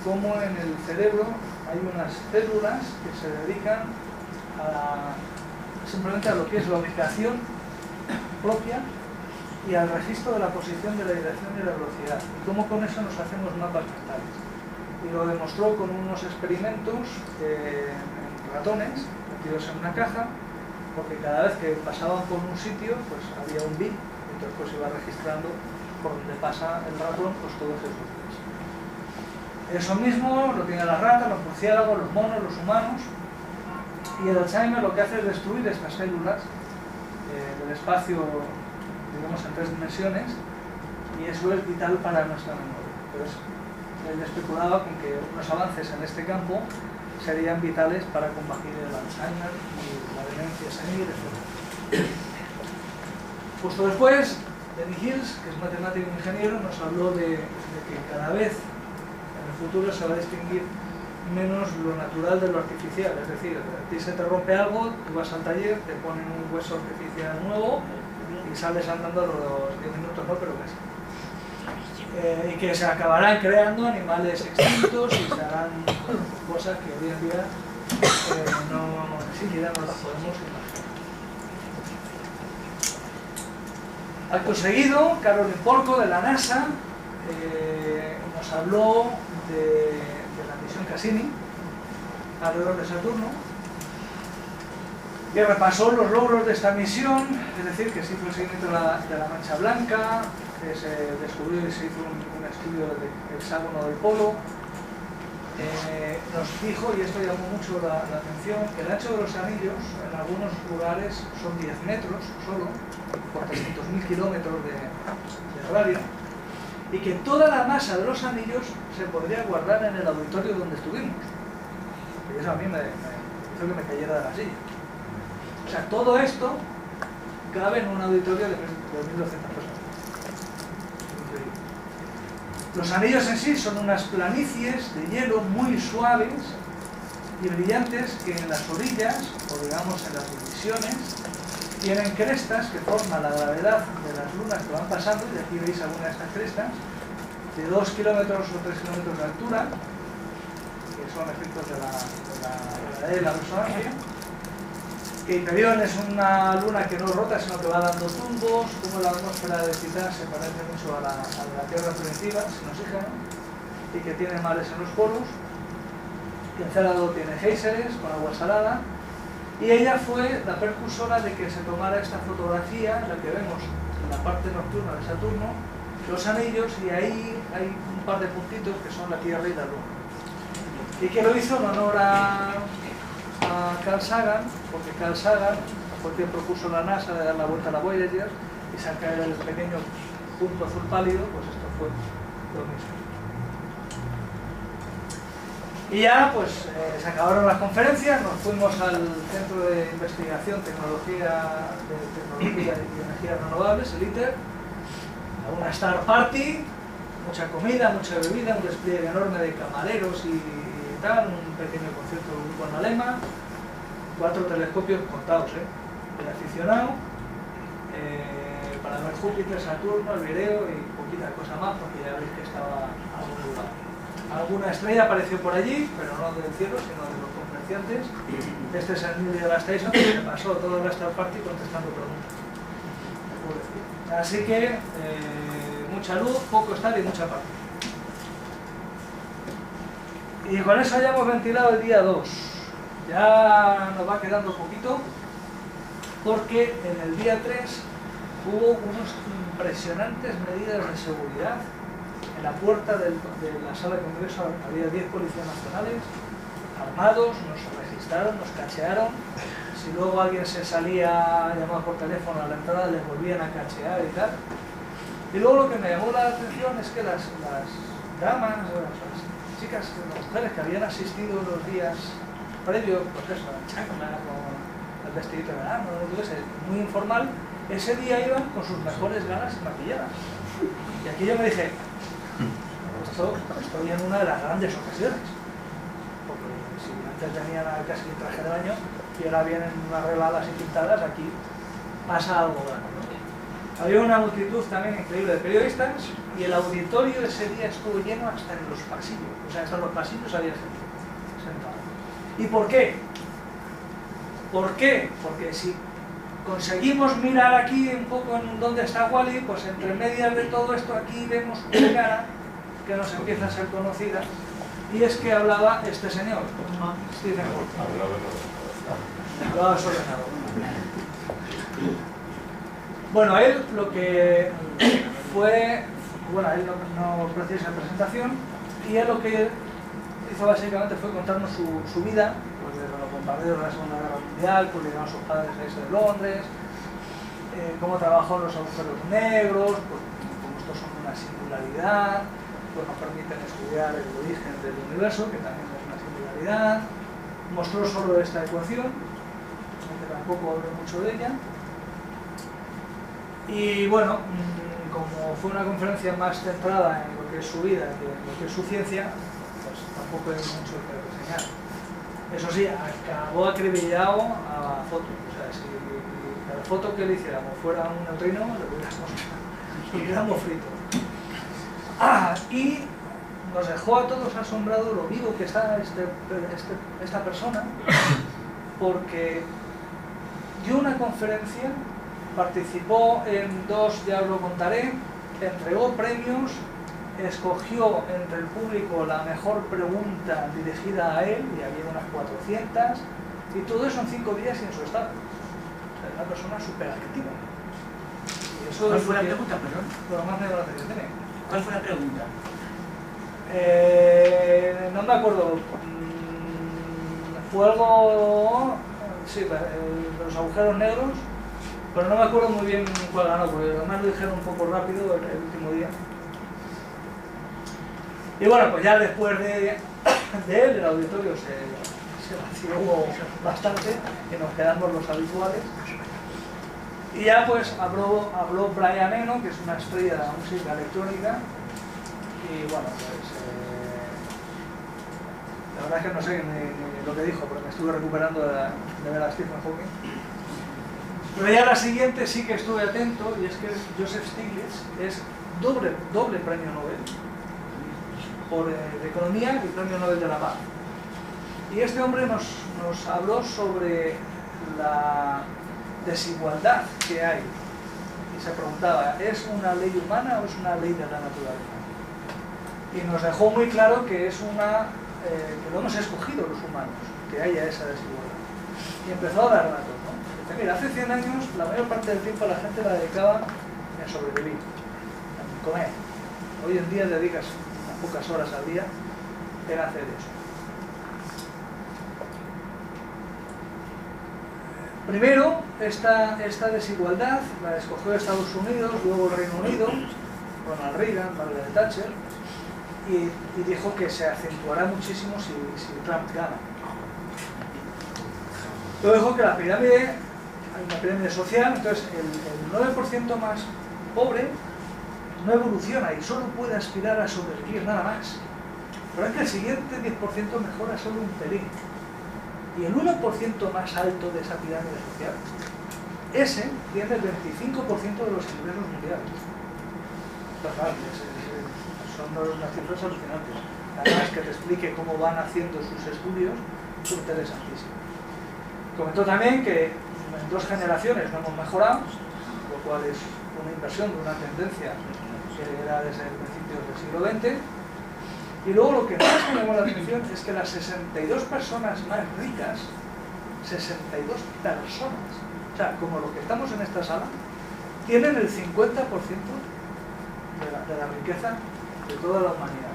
cómo en el cerebro hay unas células que se dedican simplemente a lo que es la ubicación propia y al registro de la posición, de la dirección y la velocidad, y cómo con eso nos hacemos mapas mentales. Y lo demostró con unos experimentos en ratones metidos en una caja, porque cada vez que pasaban por un sitio pues había un bit, entonces pues iba registrando por donde pasa el ratón pues todos esos bits. Eso mismo lo tienen las ratas, los murciélagos, los monos, los humanos, y el Alzheimer lo que hace es destruir estas células del espacio, digamos, en 3 dimensiones, y eso es vital para nuestra memoria. Entonces él especulaba con que unos avances en este campo serían vitales para combatir el Alzheimer y la demencia senil, etc. Justo después, Denny Hills, que es matemático e ingeniero, nos habló de que cada vez en el futuro se va a distinguir menos lo natural de lo artificial. Es decir, a ti se te rompe algo, tú vas al taller, te ponen un hueso artificial nuevo y sales andando a los 10 minutos, no, pero casi. Y que se acabarán creando animales extintos y se harán cosas que hoy en día no, ni siquiera nos las podemos imaginar. Acto seguido, Caroline Porco de la NASA nos habló de la misión Cassini alrededor de Saturno, que repasó los logros de esta misión, es decir, que se hizo el seguimiento de la mancha blanca, que se descubrió y se hizo un estudio del hexágono del polo. Nos dijo, y esto llamó mucho la atención, que el ancho de los anillos en algunos lugares son 10 metros solo, por 300.000 kilómetros de radio, y que toda la masa de los anillos se podría guardar en el auditorio donde estuvimos. Y eso a mí me hizo que me cayera de la silla. O sea, todo esto cabe en un auditorio de 1.200 personas. Los anillos en sí son unas planicies de hielo muy suaves y brillantes que en las orillas, o digamos en las divisiones, tienen crestas que forman la gravedad de las lunas que van pasando, y aquí veis algunas de estas crestas, de 2 kilómetros o 3 kilómetros de altura, que son efectos de la resonancia. Que Hiperión es una luna que no rota, sino que va dando tumbos, como la atmósfera de Titán se parece mucho a la Tierra primitiva, sin oxígeno, y que tiene mares en los polos. Que Encélado tiene géiseres con agua salada, y ella fue la precursora de que se tomara esta fotografía, la que vemos en la parte nocturna de Saturno, los anillos, y ahí hay un par de puntitos que son la Tierra y la Luna. Y que lo hizo en honor a Carl Sagan, porque Carl Sagan fue quien propuso la NASA de dar la vuelta a la Voyager y sacar el pequeño punto azul pálido, pues esto fue lo mismo. Y ya pues se acabaron las conferencias, nos fuimos al Centro de Investigación Tecnología y Energías Renovables, el ITER, a una Star Party, mucha comida, mucha bebida, un despliegue enorme de camareros y tal, un pequeño concierto del grupo Analema, 4 telescopios contados, el aficionado, para ver Júpiter, Saturno, el video y poquita cosa más, porque ya veis que estaba a algún lugar. Alguna estrella apareció por allí, pero no del cielo, sino de los conferenciantes. Este es el Neil deGrasse Tyson, que se pasó toda la Star Party contestando preguntas. Así que mucha luz, poco estar y mucha parte. Y con eso ya hemos ventilado el día 2. Ya nos va quedando poquito, porque en el día 3 hubo unas impresionantes medidas de seguridad. En la puerta de la sala de congreso había 10 policías nacionales armados, nos registraron, nos cachearon. Si luego alguien se salía llamado por teléfono a la entrada, les volvían a cachear y tal. Y luego lo que me llamó la atención es que las damas, las chicas, las mujeres que habían asistido los días previos, pues eso, la chancla, con el vestidito de verano, muy informal, ese día iban con sus mejores ganas y maquilladas. Y aquí yo me dije, estoy en una de las grandes ocasiones, porque si antes tenían casi el traje de baño y ahora vienen arregladas y pintadas, aquí pasa algo grande, ¿no? Había una multitud también increíble de periodistas y el auditorio ese día estuvo lleno hasta en los pasillos, o sea, hasta en los pasillos había gente sentada. ¿Y por qué? ¿Por qué? Porque si conseguimos mirar aquí un poco en dónde está Wally, pues entre medias de todo esto aquí vemos una cara que nos empieza a ser conocida, y es que hablaba este señor, Stephen Hawking. Hablaba sobre nada. Bueno, él lo que fue, bueno, él no precisa presentación, y él lo que hizo básicamente fue contarnos su vida, pues desde los bombardeos de la Segunda Guerra Mundial, pues llegaron sus padres a irse de Londres, cómo trabajó en los agujeros negros, pues como estos son una singularidad, pues nos permiten estudiar el origen del universo, que también es una singularidad. Mostró solo esta ecuación, aunque tampoco hablé mucho de ella. Y bueno, como fue una conferencia más centrada en lo que es su vida que en lo que es su ciencia, pues tampoco hay mucho que reseñar. Eso sí, acabó acribillado a fotos. O sea, si la foto que le hiciéramos fuera un neutrino, le hubiéramos frito. Y nos dejó a todos asombrados lo vivo que está esta persona, porque dio una conferencia participó en 2, ya os lo contaré, entregó premios, escogió entre el público la mejor pregunta dirigida a él, y había unas 400, y todo eso en 5 días y en su estado. O sea, una persona súper activa. ¿Cuál fue la pregunta, perdón? Lo más relevante que tiene. ¿Cuál fue la pregunta? No me acuerdo. Fue algo... Sí, los agujeros negros, pero no me acuerdo muy bien cuál ganó, porque además lo dijeron un poco rápido el último día. Y bueno, pues ya después de él, el auditorio se vació bastante, y nos quedamos los habituales. Y ya pues habló Brian Eno, que es una estrella de la música electrónica, y bueno, pues la verdad es que no sé ni lo que dijo, porque me estuve recuperando de ver a Stephen Hawking. Pero ya la siguiente sí que estuve atento, y es que Joseph Stiglitz es doble premio Nobel de Economía y premio Nobel de la Paz. Y este hombre nos habló sobre la desigualdad que hay, y se preguntaba, ¿es una ley humana o es una ley de la naturaleza? Y nos dejó muy claro que es que lo hemos escogido los humanos, que haya esa desigualdad. Y empezó a dar datos, ¿no? Dice, mira, hace 100 años la mayor parte del tiempo la gente la dedicaba en sobrevivir, en comer. Hoy en día dedicas unas pocas horas al día en hacer eso. Primero, esta desigualdad la escogió Estados Unidos, luego el Reino Unido, Ronald Reagan, Margaret Thatcher, y dijo que se acentuará muchísimo si Trump gana. Luego dijo que hay una pirámide social, entonces el 9% más pobre no evoluciona y solo puede aspirar a sobrevivir, nada más. Pero es que el siguiente 10% mejora solo un pelín. Y el 1% más alto de esa pirámide social, ese tiene el 25% de los ingresos mundiales. Total, son unas cifras alucinantes. Además, que te explique cómo van haciendo sus estudios, es interesantísimo. Comentó también que en 2 generaciones no hemos mejorado, lo cual es una inversión de una tendencia que era desde el principio del siglo XX. Y luego lo que más me llamó la atención es que las 62 personas más ricas, 62 personas, o sea, como los que estamos en esta sala, tienen el 50% de la riqueza de toda la humanidad.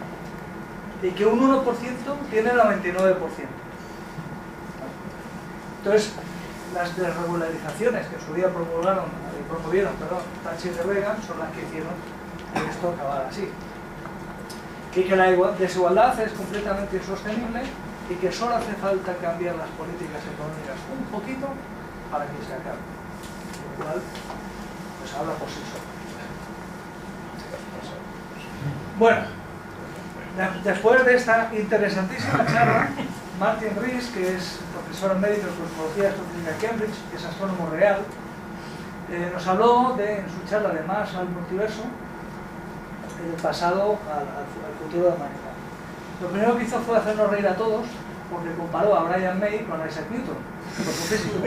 Y que un 1% tiene el 99%. Entonces, las desregularizaciones que en su día promovieron Thatcher y Reagan son las que hicieron que esto acabara así. Y que la desigualdad es completamente insostenible y que solo hace falta cambiar las políticas económicas un poquito para que se acabe. Lo cual, pues habla por sí solo. Bueno, después de esta interesantísima charla, Martin Rees, que es profesor emérito de Cosmología Astrofísica de Cambridge, que es astrónomo real, nos habló en su charla de Mars al multiverso, del pasado al futuro de la humanidad. Lo primero que hizo fue hacernos reír a todos, porque comparó a Brian May con Isaac Newton, por su físico.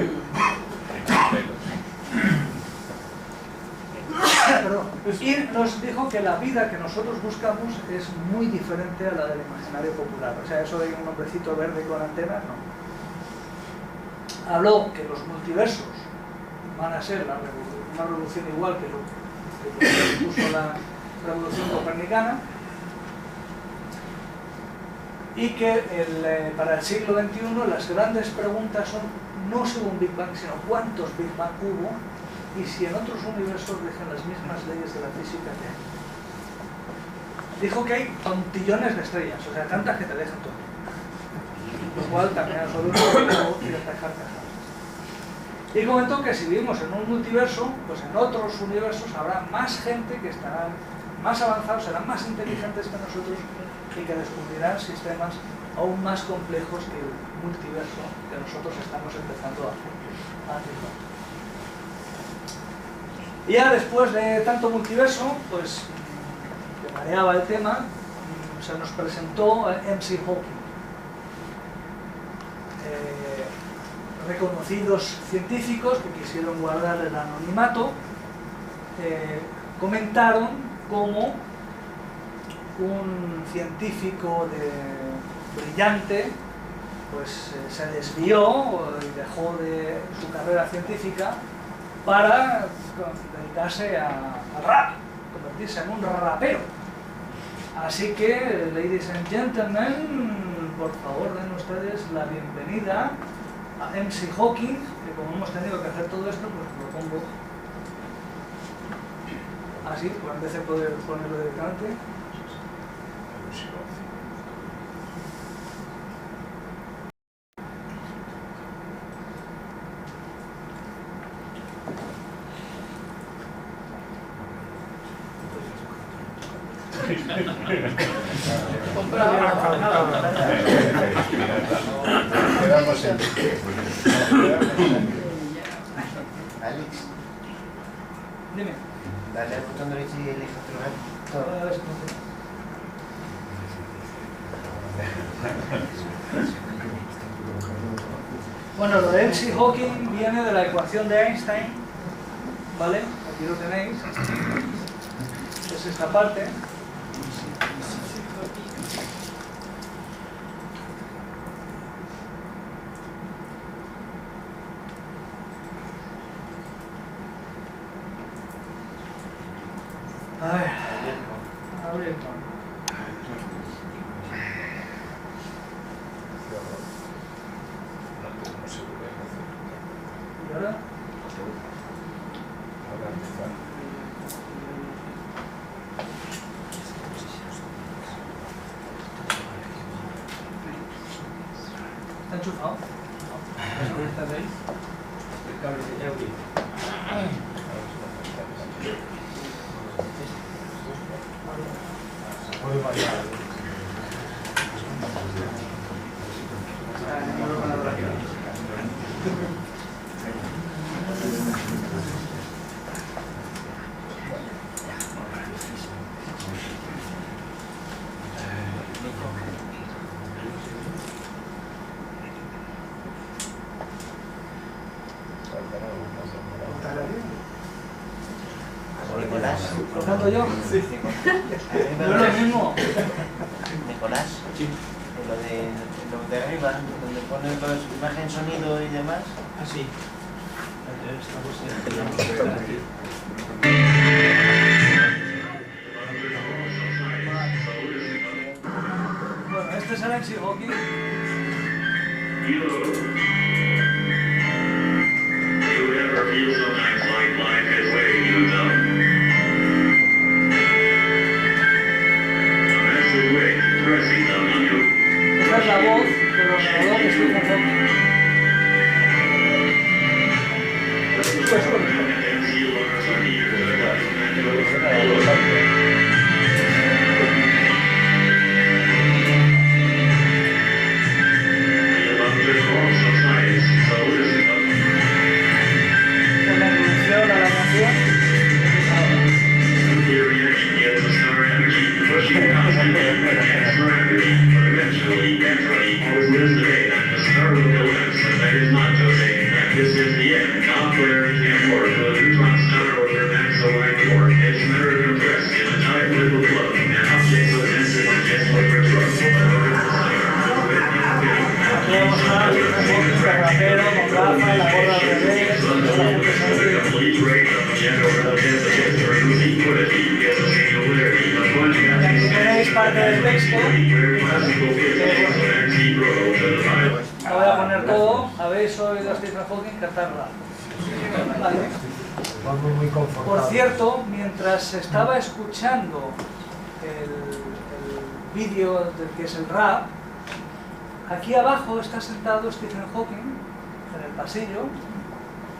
Y nos dijo que la vida que nosotros buscamos es muy diferente a la del imaginario popular. O sea, eso de un hombrecito verde con antenas, no. Habló que los multiversos van a ser una revolución igual que lo que puso la revolución copernicana, y que para el siglo XXI las grandes preguntas son no según Big Bang, sino cuántos Big Bang hubo y si en otros universos dejan las mismas leyes de la física que hay. Dijo que hay tontillones de estrellas, o sea, tantas que te dejan tonto. Lo cual también a nosotros nos quiere dejar cajadas. Y comentó que si vivimos en un multiverso, pues en otros universos habrá más gente que estarán más avanzados, serán más inteligentes que nosotros y que descubrirán sistemas aún más complejos que el multiverso que nosotros estamos empezando a analizar. Y ya después de tanto multiverso, pues que mareaba el tema, se nos presentó MC Hawking. reconocidos científicos que quisieron guardar el anonimato, comentaron cómo un científico brillante pues se desvió y dejó de su carrera científica para dedicarse al rap, convertirse en un rapero. Así que, ladies and gentlemen, por favor den ustedes la bienvenida a MC Hawking, que como hemos tenido que hacer todo esto, pues lo pongo así, pues en vez de poder ponerlo directamente. Quedamos en... Alex, Dime. dale al botón derecho y elige otro gato. Bueno, lo de MC Hawking viene de la ecuación de Einstein, ¿vale? Aquí lo tenéis. Es esta parte. A ver, abierto. ¿Y ahora? ¿Está enchufado? ¿Estás ahí? El cable de audio. Puede variar. Nicolás. ¿Lo canto yo? Sí. ¿No es lo mismo? Nicolás. Sí. Lo de arriba, donde pone toda su imagen, sonido y demás. Ah, sí. Bueno, este es el MC Hawking. You ever feel sometimes like life has weighted you down? A massive weight pressing down on you. Esta es la voz del ordenador de Stephen Hawking. And see Lars on years of life. The abundant forms of science, so listen up. Con la introducción a la canción. Nuclear reaction gets a star energy, pushing constantly against gravity, but eventually, naturally, always wins the day that the star will collapse, and that is not to say that this is the end. Not where it can work, the neutron star or their maxillary core. It's never compressed in a tight little plug, and objects of density just like a truck. Aquí vamos a ver Stephen Hawking, el rapero, con gafas, la gorra al revés, toda la gente sonríe. Aquí tenéis parte del texto. Lo voy a poner todo. Habéis oído a Stephen Hawking cantar rap. Vale. Vamos muy confortable. Por cierto, mientras estaba escuchando el vídeo del que es el rap, aquí abajo está sentado Stephen Hawking en el pasillo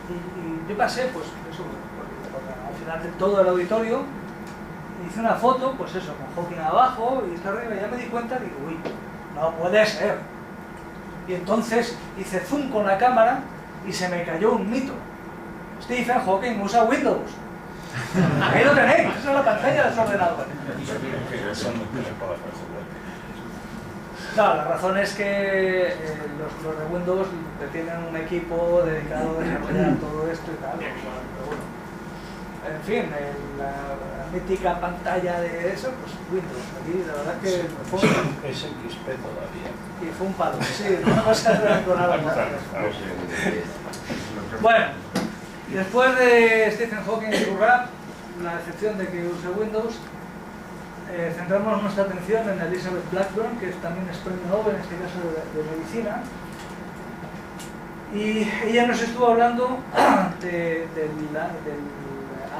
y yo pasé, pues eso, al final de todo el auditorio, hice una foto, pues eso, con Hawking abajo y está arriba, y ya me di cuenta, digo, uy, no puede ser. Y entonces hice zoom con la cámara y se me cayó un mito. Stephen Hawking usa Windows. Ahí lo tenéis, esa es la pantalla de su ordenador. Claro, la razón es que los de Windows tienen un equipo dedicado a desarrollar todo esto y tal, pero bueno. En fin, la mítica pantalla de eso, pues Windows. Aquí la verdad que Es XP todavía. y fue un palo, sí, no se ha con nada más. Bueno, después de Stephen Hawking y su rap, la excepción de que use Windows, centramos nuestra atención en Elizabeth Blackburn, que también es premio Nobel, en este caso de medicina, y ella nos estuvo hablando del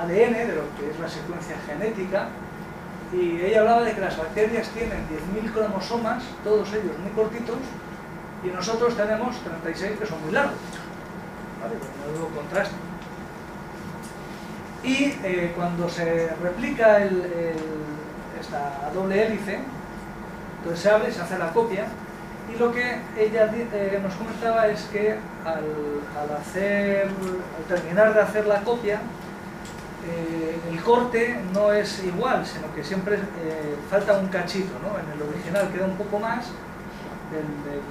ADN, de lo que es la secuencia genética, y ella hablaba de que las bacterias tienen 10.000 cromosomas, todos ellos muy cortitos, y nosotros tenemos 36 que son muy largos, ¿vale? Con nuevo contraste. Y cuando se replica esta doble hélice, entonces se abre y se hace la copia, y lo que ella nos comentaba es que al terminar de hacer la copia, el corte no es igual, sino que siempre falta un cachito, ¿no? En el original queda un poco más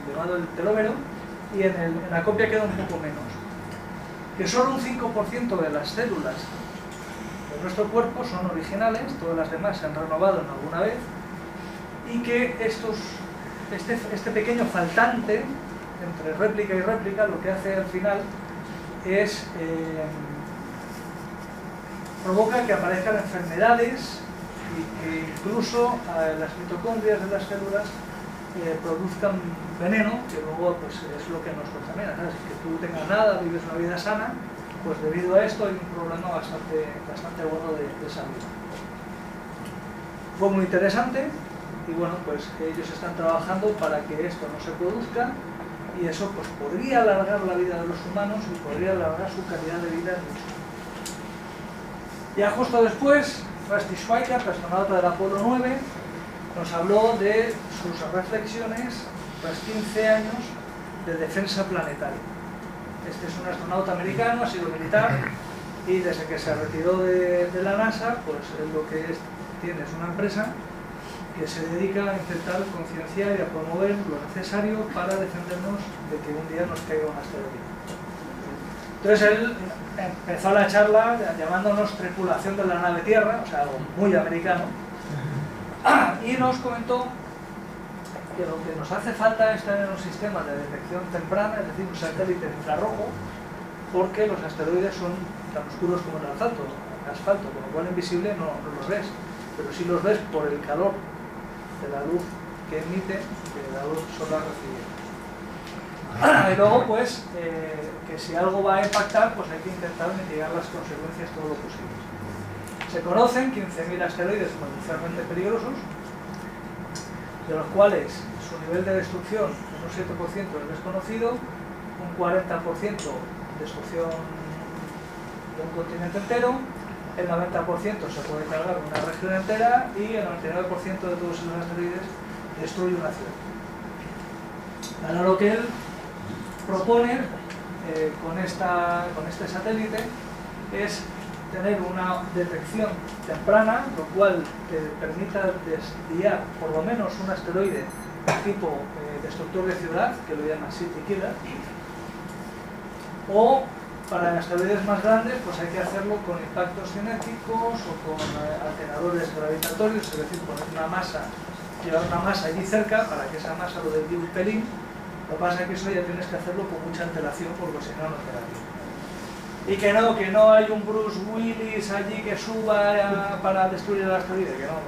llamado el telómero, y en la copia queda un poco menos. Que solo un 5% de las células de nuestro cuerpo son originales, todas las demás se han renovado en alguna vez, y que este pequeño faltante entre réplica y réplica lo que hace al final es provoca que aparezcan enfermedades y que incluso las mitocondrias de las células produzcan veneno, que luego pues, es lo que nos contamina, ¿sabes? Que tú tengas nada, vives una vida sana, pues debido a esto hay un problema bastante bueno de salud. Fue muy interesante y bueno, pues ellos están trabajando para que esto no se produzca, y eso pues podría alargar la vida de los humanos y podría alargar su calidad de vida mucho. Ya justo después, Rusty Schweiker, astronauta del Apolo 9, nos habló de sus reflexiones tras 15 años de defensa planetaria. Este es un astronauta americano, ha sido militar, y desde que se retiró de la NASA, pues lo que tiene es una empresa que se dedica a intentar concienciar y a promover lo necesario para defendernos de que un día nos caiga un asteroide. Entonces él empezó la charla llamándonos tripulación de la nave Tierra, o sea, algo muy americano, y nos comentó que lo que nos hace falta es tener un sistema de detección temprana, es decir, un satélite infrarrojo, porque los asteroides son tan oscuros como el asfalto, con lo cual invisible no los ves, pero sí los ves por el calor de la luz que emite, de la luz solar recibida. Y luego, pues, que si algo va a impactar, pues hay que intentar mitigar las consecuencias todo lo posible. Se conocen 15.000 asteroides potencialmente peligrosos, de los cuales su nivel de destrucción, un 7% es desconocido, un 40% destrucción de un continente entero, el 90% se puede cargar una región entera, y el 99% de todos esos asteroides destruye una ciudad. Ahora lo que él propone con este satélite es tener una detección temprana, lo cual te permita desviar por lo menos un asteroide tipo destructor de ciudad, que lo llaman City Killer, o para asteroides más grandes pues hay que hacerlo con impactos cinéticos o con alteradores gravitatorios, es decir, poner una masa, llevar una masa allí cerca para que esa masa lo desvíe un pelín. Lo que pasa es que eso ya tienes que hacerlo con mucha antelación, porque si no, no te da tiempo. Y que no hay un Bruce Willis allí que suba para destruir el asteroide, que no.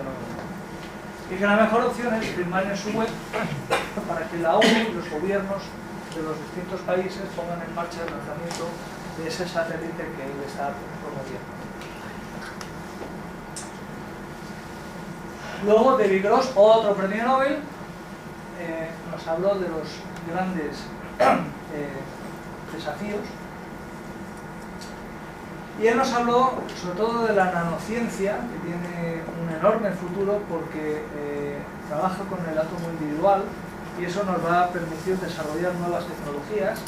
Y que la mejor opción es firmar en su web para que la ONU y los gobiernos de los distintos países pongan en marcha el lanzamiento de ese satélite que él está promoviendo. Luego, David Gross, otro premio Nobel, nos habló de los grandes desafíos, y él nos habló sobre todo de la nanociencia, que tiene un enorme futuro porque trabaja con el átomo individual, y eso nos va a permitir desarrollar nuevas tecnologías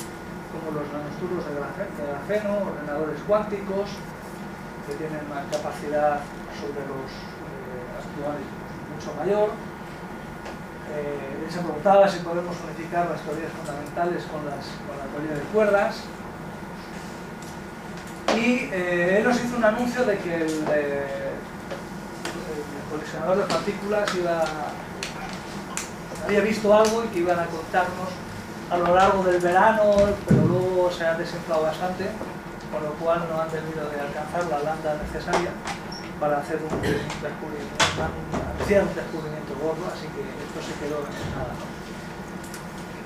como los nanotubos de grafeno, ordenadores cuánticos que tienen una capacidad sobre los actuales mucho mayor. se preguntaba si podemos unificar las teorías fundamentales con la teoría de cuerdas. Y él nos hizo un anuncio de que el colisionador de partículas había visto algo y que iban a contarnos a lo largo del verano, pero luego se han desinflado bastante, con lo cual no han debido de alcanzar la lambda necesaria para hacer un descubrimiento gordo, así que esto se quedó en nada, ¿no?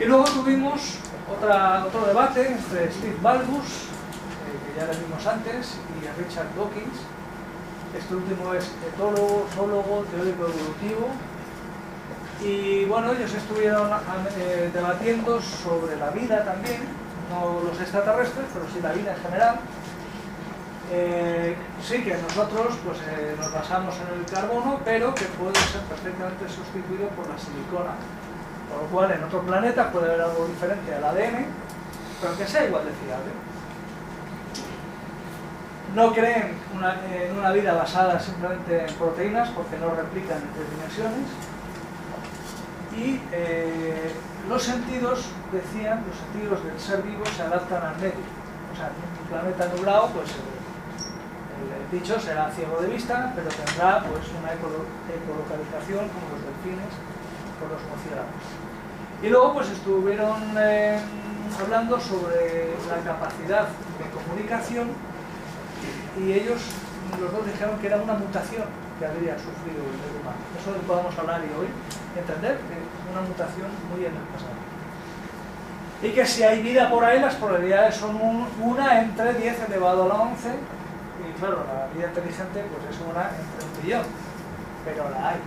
Y luego tuvimos otro debate entre Steve Baldus, que ya le vimos antes, y Richard Dawkins. Este último es etólogo, zoólogo, teórico evolutivo. Y bueno, ellos estuvieron debatiendo sobre la vida también, no los extraterrestres, pero sí la vida en general. Sí que nosotros pues, nos basamos en el carbono, pero que puede ser perfectamente sustituido por la silicona. Por lo cual en otro planeta puede haber algo diferente al ADN, pero que sea igual de fiable. No creen en una vida basada simplemente en proteínas, porque no replican en 3 dimensiones. Y los sentidos, decían, los sentidos del ser vivo se adaptan al medio. O sea, en un planeta nublado, pues el bicho será ciego de vista, pero tendrá pues una ecolocalización como los delfines o los murciélagos. Y luego pues estuvieron hablando sobre la capacidad de comunicación, y ellos, los dos, dijeron que era una mutación que habría sufrido el ser humano. Eso lo podemos hablar y hoy entender que es una mutación muy en el pasado. Y que si hay vida por ahí, las probabilidades son 1 entre 10 elevado a la 11, y claro, la vida inteligente pues es 1 entre 1 billón, pero la hay.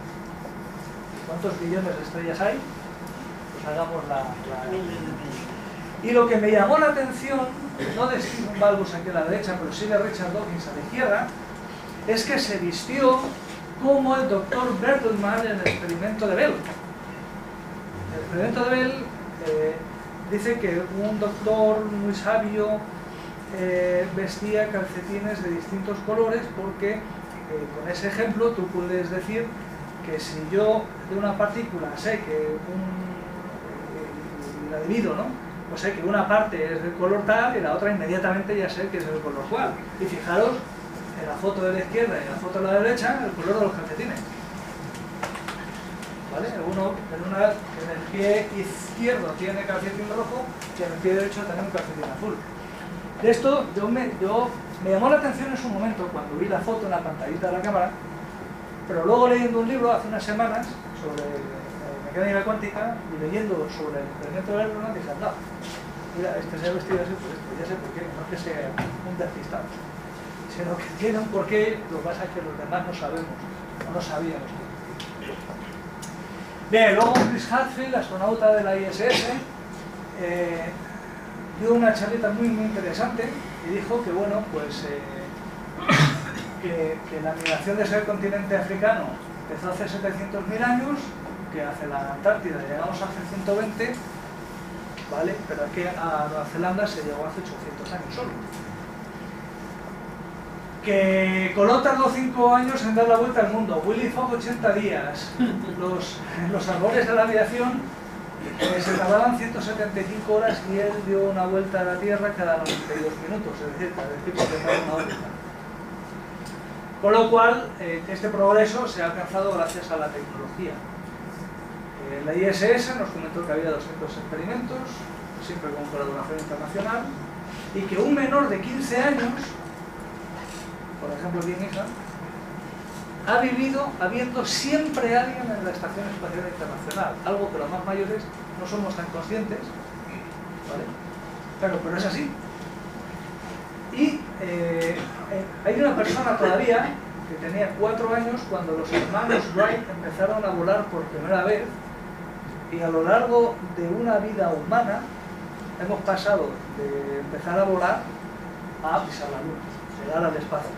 ¿Cuántos billones de estrellas hay? Pues hagamos la... Y lo que me llamó la atención, no de Stephen Baldus aquí a la derecha, pero sí de Richard Dawkins a la izquierda, es que se vistió como el doctor Bertelmann en el experimento de Bell. El experimento de Bell dice que un doctor muy sabio vestía calcetines de distintos colores porque con ese ejemplo tú puedes decir que si yo de una partícula sé que la divido, ¿no? Pues sé que una parte es del color tal y la otra inmediatamente ya sé que es del color cual. Y fijaros en la foto de la izquierda y en la foto de la derecha el color de los calcetines. ¿Vale? Uno en el pie izquierdo tiene calcetín rojo y en el pie derecho tiene un calcetín azul. De esto me llamó la atención en su momento cuando vi la foto en la pantallita de la cámara, pero luego leyendo un libro hace unas semanas sobre mecánica cuántica y leyendo sobre el experimento de Bertelmann dije, anda, mira, este se ha vestido así por esto, ya sé por qué, no es que sea un despistado, sino que tiene un porqué, lo que pasa es que los demás no sabemos, o no sabíamos. Bien, luego Chris Hadfield, astronauta de la ISS, dio una charleta muy interesante y dijo que bueno, pues que la migración de ese continente africano empezó hace 700.000 años, que hacia la Antártida llegamos hace 120, ¿vale? Pero aquí a Nueva Zelanda se llegó hace 800 años solo. Que Colón tardó 5 años en dar la vuelta al mundo, Willy Fogg 80 días, los albores de la aviación se tardaban 175 horas y él dio una vuelta a la Tierra cada 92 minutos, es decir, cada vez que completaba una órbita. Con lo cual, este progreso se ha alcanzado gracias a la tecnología. La ISS nos comentó que había 200 experimentos, siempre con colaboración internacional, y que un menor de 15 años, por ejemplo aquí en Isla, ha vivido habiendo siempre alguien en la Estación Espacial Internacional, algo que los más mayores no somos tan conscientes, ¿vale? Claro, pero es así. Y hay una persona todavía que tenía 4 años cuando los hermanos Wright empezaron a volar por primera vez, y a lo largo de una vida humana hemos pasado de empezar a volar a pisar la luna, llegar al espacio.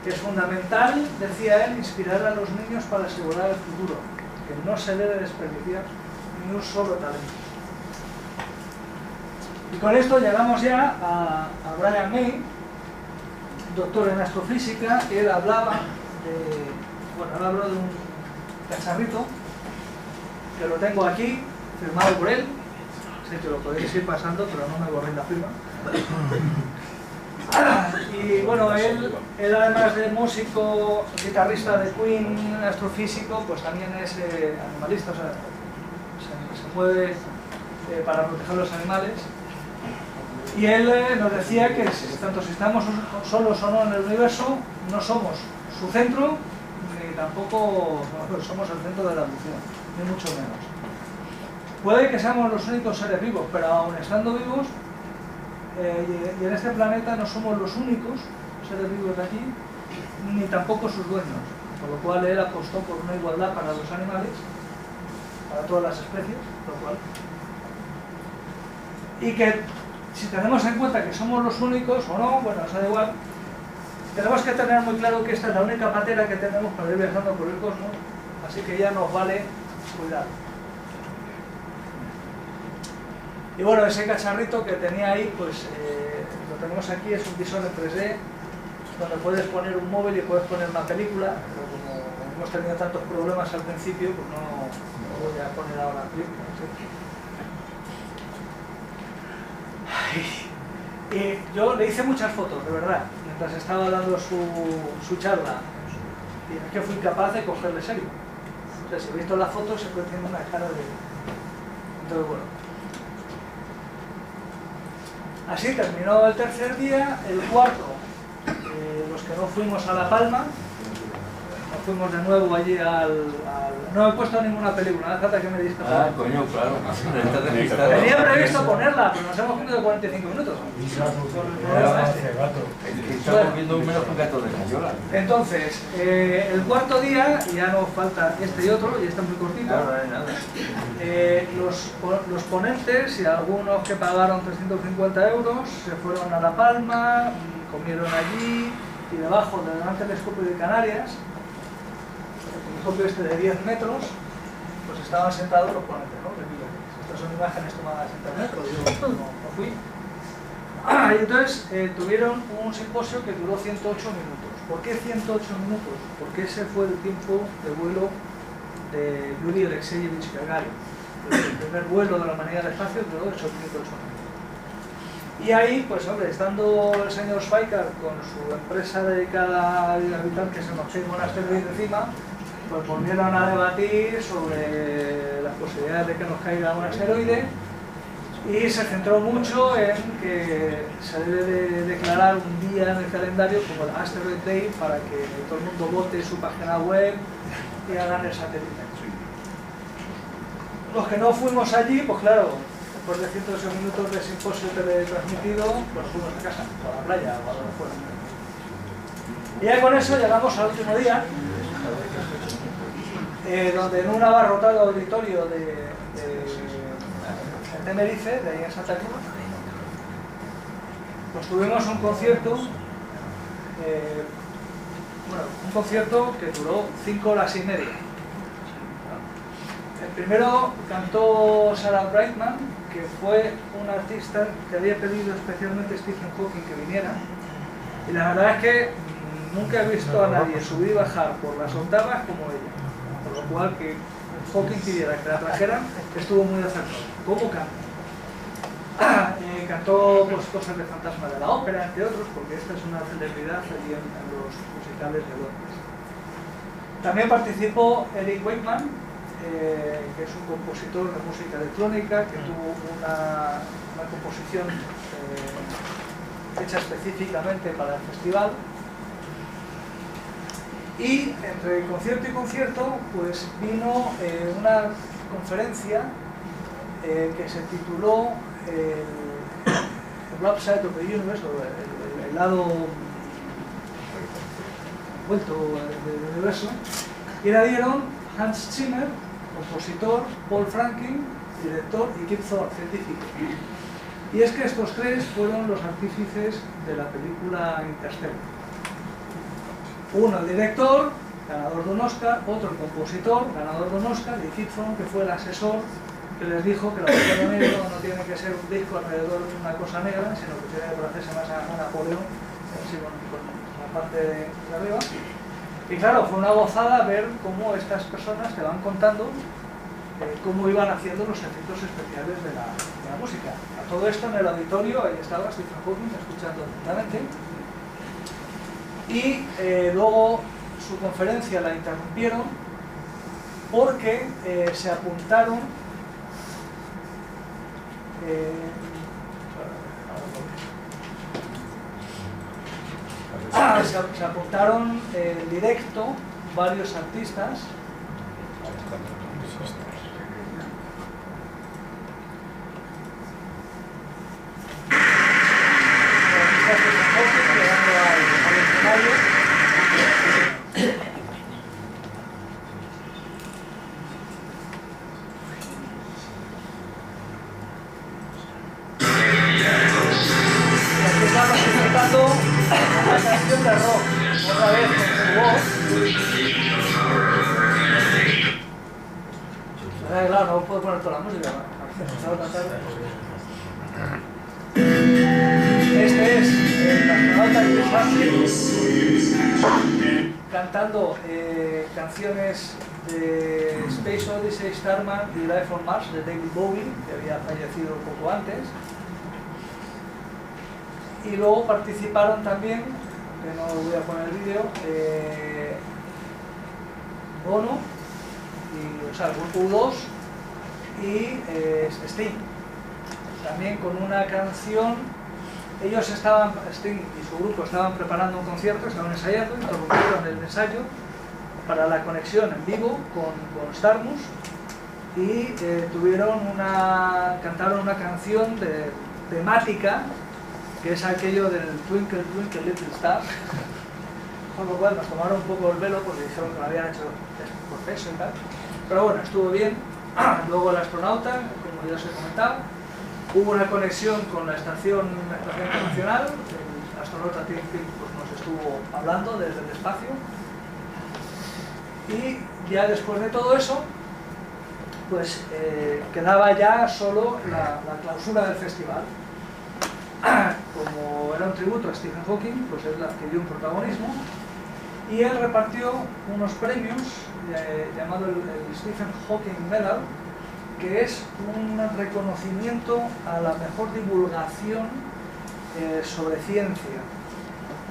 Que es fundamental, decía él, inspirar a los niños para asegurar el futuro, que no se debe desperdiciar ni un solo talento. Y con esto llegamos ya a Brian May, doctor en astrofísica. Él hablaba de un cacharrito que lo tengo aquí, firmado por él. Sí, que lo podéis ir pasando, pero no me borréis la firma. Y bueno, él además de músico, guitarrista de Queen, astrofísico, pues también es animalista, o sea, se mueve para proteger los animales. Y él nos decía que tanto si estamos solos o no en el universo, no somos su centro, ni tampoco somos el centro de la evolución, ni mucho menos. Puede que seamos los únicos seres vivos, pero aun estando vivos, y en este planeta no somos los únicos seres vivos de aquí, ni tampoco sus dueños, por lo cual él apostó por una igualdad para los animales, para todas las especies, lo cual. Y que si tenemos en cuenta que somos los únicos o no, bueno, eso da igual, tenemos que tener muy claro que esta es la única patera que tenemos para ir viajando por el cosmos, así que ya nos vale cuidar. Y bueno, ese cacharrito que tenía ahí, pues lo tenemos aquí, es un visor en 3D, donde puedes poner un móvil y puedes poner una película, pero como hemos tenido tantos problemas al principio, pues no voy a poner ahora película. ¿Sí? Y yo le hice muchas fotos, de verdad, mientras estaba dando su charla, y es que fui capaz de cogerle serio. O sea, si he visto las fotos, se puede tener una cara de... Entonces, bueno. Así terminó el tercer día. El cuarto, los que no fuimos a La Palma, nos fuimos de nuevo allí no he puesto ninguna película, no hace falta que me discute. Ah, coño, claro. Tenía previsto ponerla, pero nos hemos comido 45 minutos. Estamos viendo menos que un gato de cayola. Entonces, el cuarto día, ya nos falta este y otro, y está muy cortito. Los ponentes y algunos que pagaron 350 euros se fueron a La Palma, comieron allí, y debajo del Gran Telescopio de Canarias, el telescopio este de 10 metros, pues estaban sentados los ponentes, ¿no? Estas son imágenes tomadas en internet, pero yo no fui. Y entonces tuvieron un simposio que duró 108 minutos. ¿Por qué 108 minutos? Porque ese fue el tiempo de vuelo de Yuri Alexeyevich Gagarin. El primer vuelo de la humanidad al espacio duró 108 minutos. Y ahí, pues hombre, estando el señor Schweikart con su empresa dedicada a evitar que se nos caiga un asteroide encima, pues volvieron a debatir sobre las posibilidades de que nos caiga un asteroide, y se centró mucho en que se debe de declarar un día en el calendario como el Asteroid Day para que todo el mundo vote su página web y hagan el satélite. Los que no fuimos allí, pues claro, después de 108 minutos de simposio teletransmitido, pues fuimos a casa, o a la playa, o a donde fuera. Y ya con eso llegamos al último día, donde en un abarrotado auditorio de Tenerife, de ahí en Santa Cruz, pues tuvimos un concierto, un concierto que duró 5 horas y media. El primero cantó Sarah Brightman, que fue un artista que había pedido especialmente Stephen Hawking que viniera, y la verdad es que nunca he visto a nadie subir y bajar por las octavas como ella, por lo cual que Hawking pidiera que la trajeran, estuvo muy acertado. ¿Cómo canta? Cantó pues, cosas de Fantasma de la Ópera, entre otros, porque esta es una celebridad allí en los musicales de Londres. También participó Eric Wakeman, que es un compositor de música electrónica, que tuvo una composición hecha específicamente para el festival. Y entre concierto y concierto, pues vino una conferencia que se tituló el Upside of the Universe, o el lado vuelto del universo, y la dieron Hans Zimmer, compositor, Paul Franklin, director, y Kip Thorne, científico. Y es que estos tres fueron los artífices de la película Interstellar. Uno el director, ganador de un Oscar, otro el compositor, ganador de un Oscar, y Kip Thorne, que fue el asesor que les dijo que la Agujero Negro no tiene que ser un disco alrededor de una cosa negra, sino que tiene que parecerse más a Napoleón, así con la parte de arriba. Y claro, fue una gozada ver cómo estas personas te van contando cómo iban haciendo los efectos especiales de la música. A todo esto en el auditorio, ahí estaba Stephen Hawking escuchando atentamente, y luego su conferencia la interrumpieron porque se apuntaron se apuntaron en directo varios artistas una canción de rock, otra vez con su voz. Claro, no puedo poner toda la música, Este es el astronauta Chris Hadfield cantando canciones de Space Odyssey, Starman y Life on Mars de David Bowie, que había fallecido poco antes. Y luego participaron también, que no voy a poner el vídeo, Bono, o sea, el grupo U2 y Sting. También con una canción, ellos estaban, Sting y su grupo estaban preparando un concierto, estaban ensayando, interrumpieron el ensayo para la conexión en vivo con Starmus y cantaron una canción temática, que es aquello del Twinkle Twinkle Little Star, con lo cual nos tomaron un poco el velo porque dijeron que lo habían hecho por peso y tal, pero bueno, estuvo bien. Luego el astronauta, como ya os he comentado, hubo una conexión con la estación internacional, el astronauta Tim Field pues, nos estuvo hablando desde el espacio, y ya después de todo eso, pues quedaba ya solo la clausura del festival. Como era un tributo a Stephen Hawking, pues él adquirió un protagonismo y él repartió unos premios llamado el Stephen Hawking Medal, que es un reconocimiento a la mejor divulgación sobre ciencia.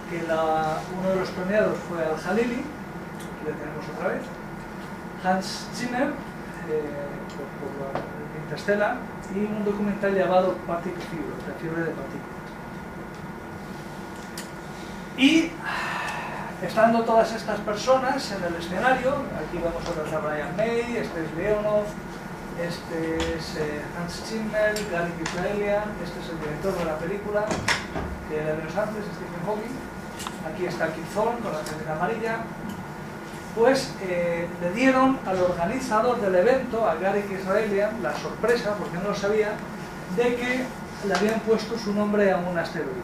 Que uno de los premiados fue Al-Jalili, aquí le tenemos otra vez, Hans Zimmer, por Interstellar, y un documental llamado Particle Fever, la fiebre de partículas. Y estando todas estas personas en el escenario, aquí vemos a Brian May, este es Leonov, este es Hans Zimmer, Gary Israelian, este es el director de la película que la vimos antes, Stephen Hawking, aquí está Kip Thorne con la camiseta amarilla. Pues le dieron al organizador del evento, a Gary Israelian, la sorpresa, porque no lo sabía, de que le habían puesto su nombre a un asteroide.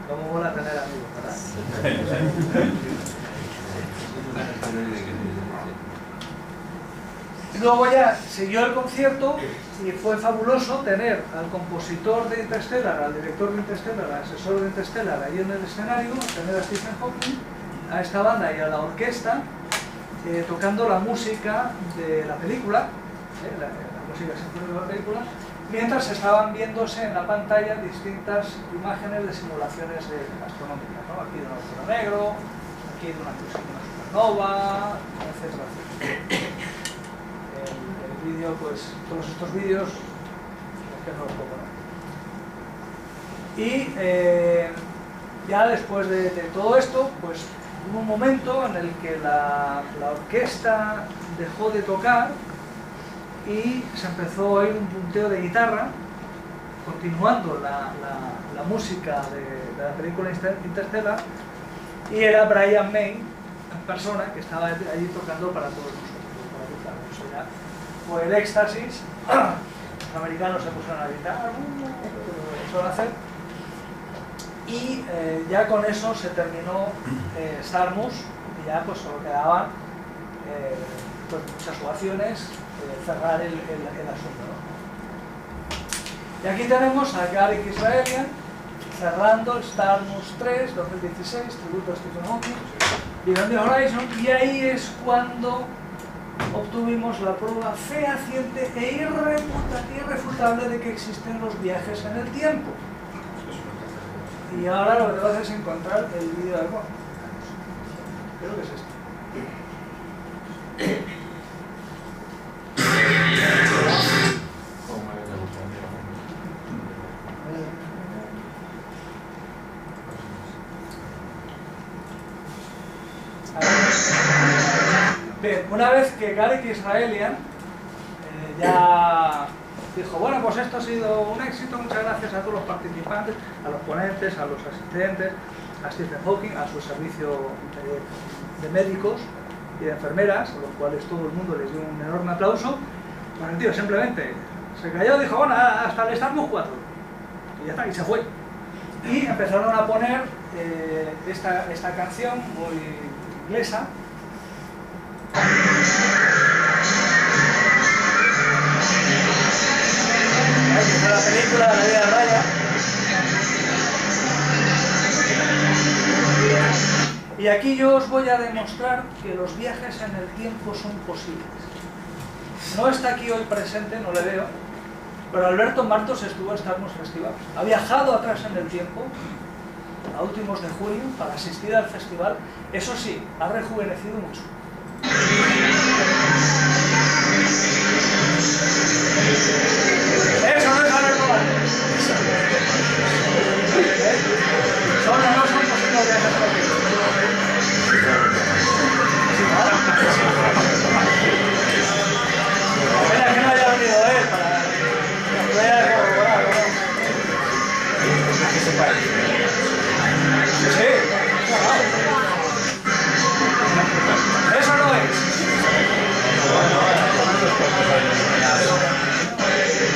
¿Cómo mola tener amigos, verdad? Luego ya siguió el concierto y fue fabuloso tener al compositor de Interstellar, al director de Interstellar, al asesor de Interstellar ahí en el escenario, tener a Stephen Hawking, a esta banda y a la orquesta tocando la música de la película, la música sinfónica de la película, mientras estaban viéndose en la pantalla distintas imágenes de simulaciones astronómicas, ¿no? Aquí de un agujero negro, aquí de una supernova, etc. El vídeo, pues todos estos vídeos, es que no los puedo poner. Y ya después de todo esto, pues hubo un momento en el que la orquesta dejó de tocar y se empezó a oír un punteo de guitarra, continuando la música de la película Interstellar, y era Brian May en persona que estaba allí tocando para todos nosotros. Eso ya fue el éxtasis. Los americanos se pusieron a gritar, lo suelen hacer. Y ya con eso se terminó Starmus y ya pues solo quedaban pues muchas ovaciones, cerrar el asunto, ¿no? Y aquí tenemos a Gary Israelian cerrando Starmus 3 2016, tributo a Stephen Hawking, Beyond the Horizon, y ahí es cuando obtuvimos la prueba fehaciente e irrefutable de que existen los viajes en el tiempo. Y ahora lo que te vas a hacer es encontrar el vídeo de algo. Creo que es este. Bien, una vez que Garrick Israelian ya dijo, bueno, pues esto ha sido un éxito, muchas gracias a todos los participantes, a los ponentes, a los asistentes, a Stephen Hawking, a su servicio de médicos y de enfermeras, a los cuales todo el mundo les dio un enorme aplauso. Pues el tío simplemente se cayó y dijo, bueno, hasta el Starmus 4. Y ya está, y se fue. Y empezaron a poner esta canción muy inglesa. Esta es la película de la vida de Raya. Y aquí yo os voy a demostrar que los viajes en el tiempo son posibles. No está aquí hoy presente, no le veo, pero Alberto Martos estuvo en Starmus Festival. Ha viajado atrás en el tiempo, a últimos de junio, para asistir al festival. Eso sí, ha rejuvenecido mucho. Eso no es Alberto Martos. No son posibles viajes en el tiempo. Mira, que no haya venido él para que vaya a corroborar, ¿no? Sí, eso no es.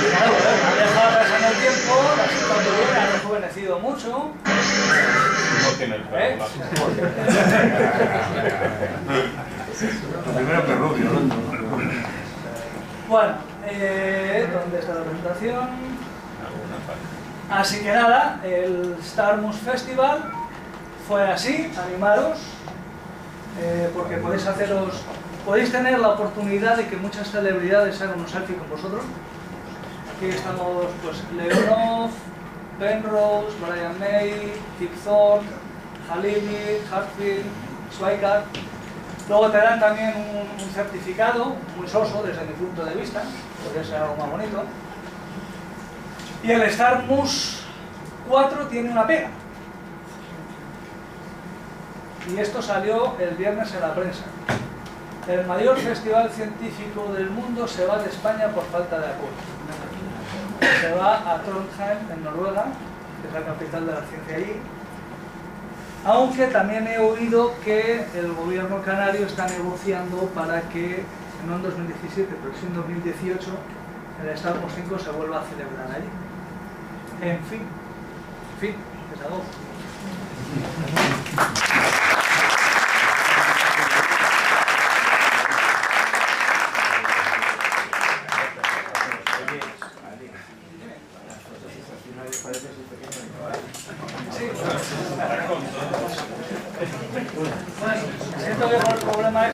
Claro, ha dejado atrás en el tiempo, la situación ha rejuvenecido mucho. Primero que rubio, ¿no? Bueno, ¿dónde está la presentación? Así que nada, el Starmus Festival fue así, animaros, porque podéis tener la oportunidad de que muchas celebridades hagan un selfie con vosotros. Aquí estamos, pues, Leonov, Penrose, Brian May, Kip Thorne, Halili, Hartfield, Schweikart. Luego te dan también un certificado, muy soso desde mi punto de vista, porque es algo más bonito. Y el Starmus 4 tiene una pega. Y esto salió el viernes en la prensa. El mayor festival científico del mundo se va de España por falta de acuerdo. Se va a Trondheim, en Noruega, que es la capital de la ciencia allí. Aunque también he oído que el gobierno canario está negociando para que, no en 2017, pero sí en 2018, el Starmus 5 se vuelva a celebrar allí. En fin, es algo. Sí. Bueno, siento que por el problema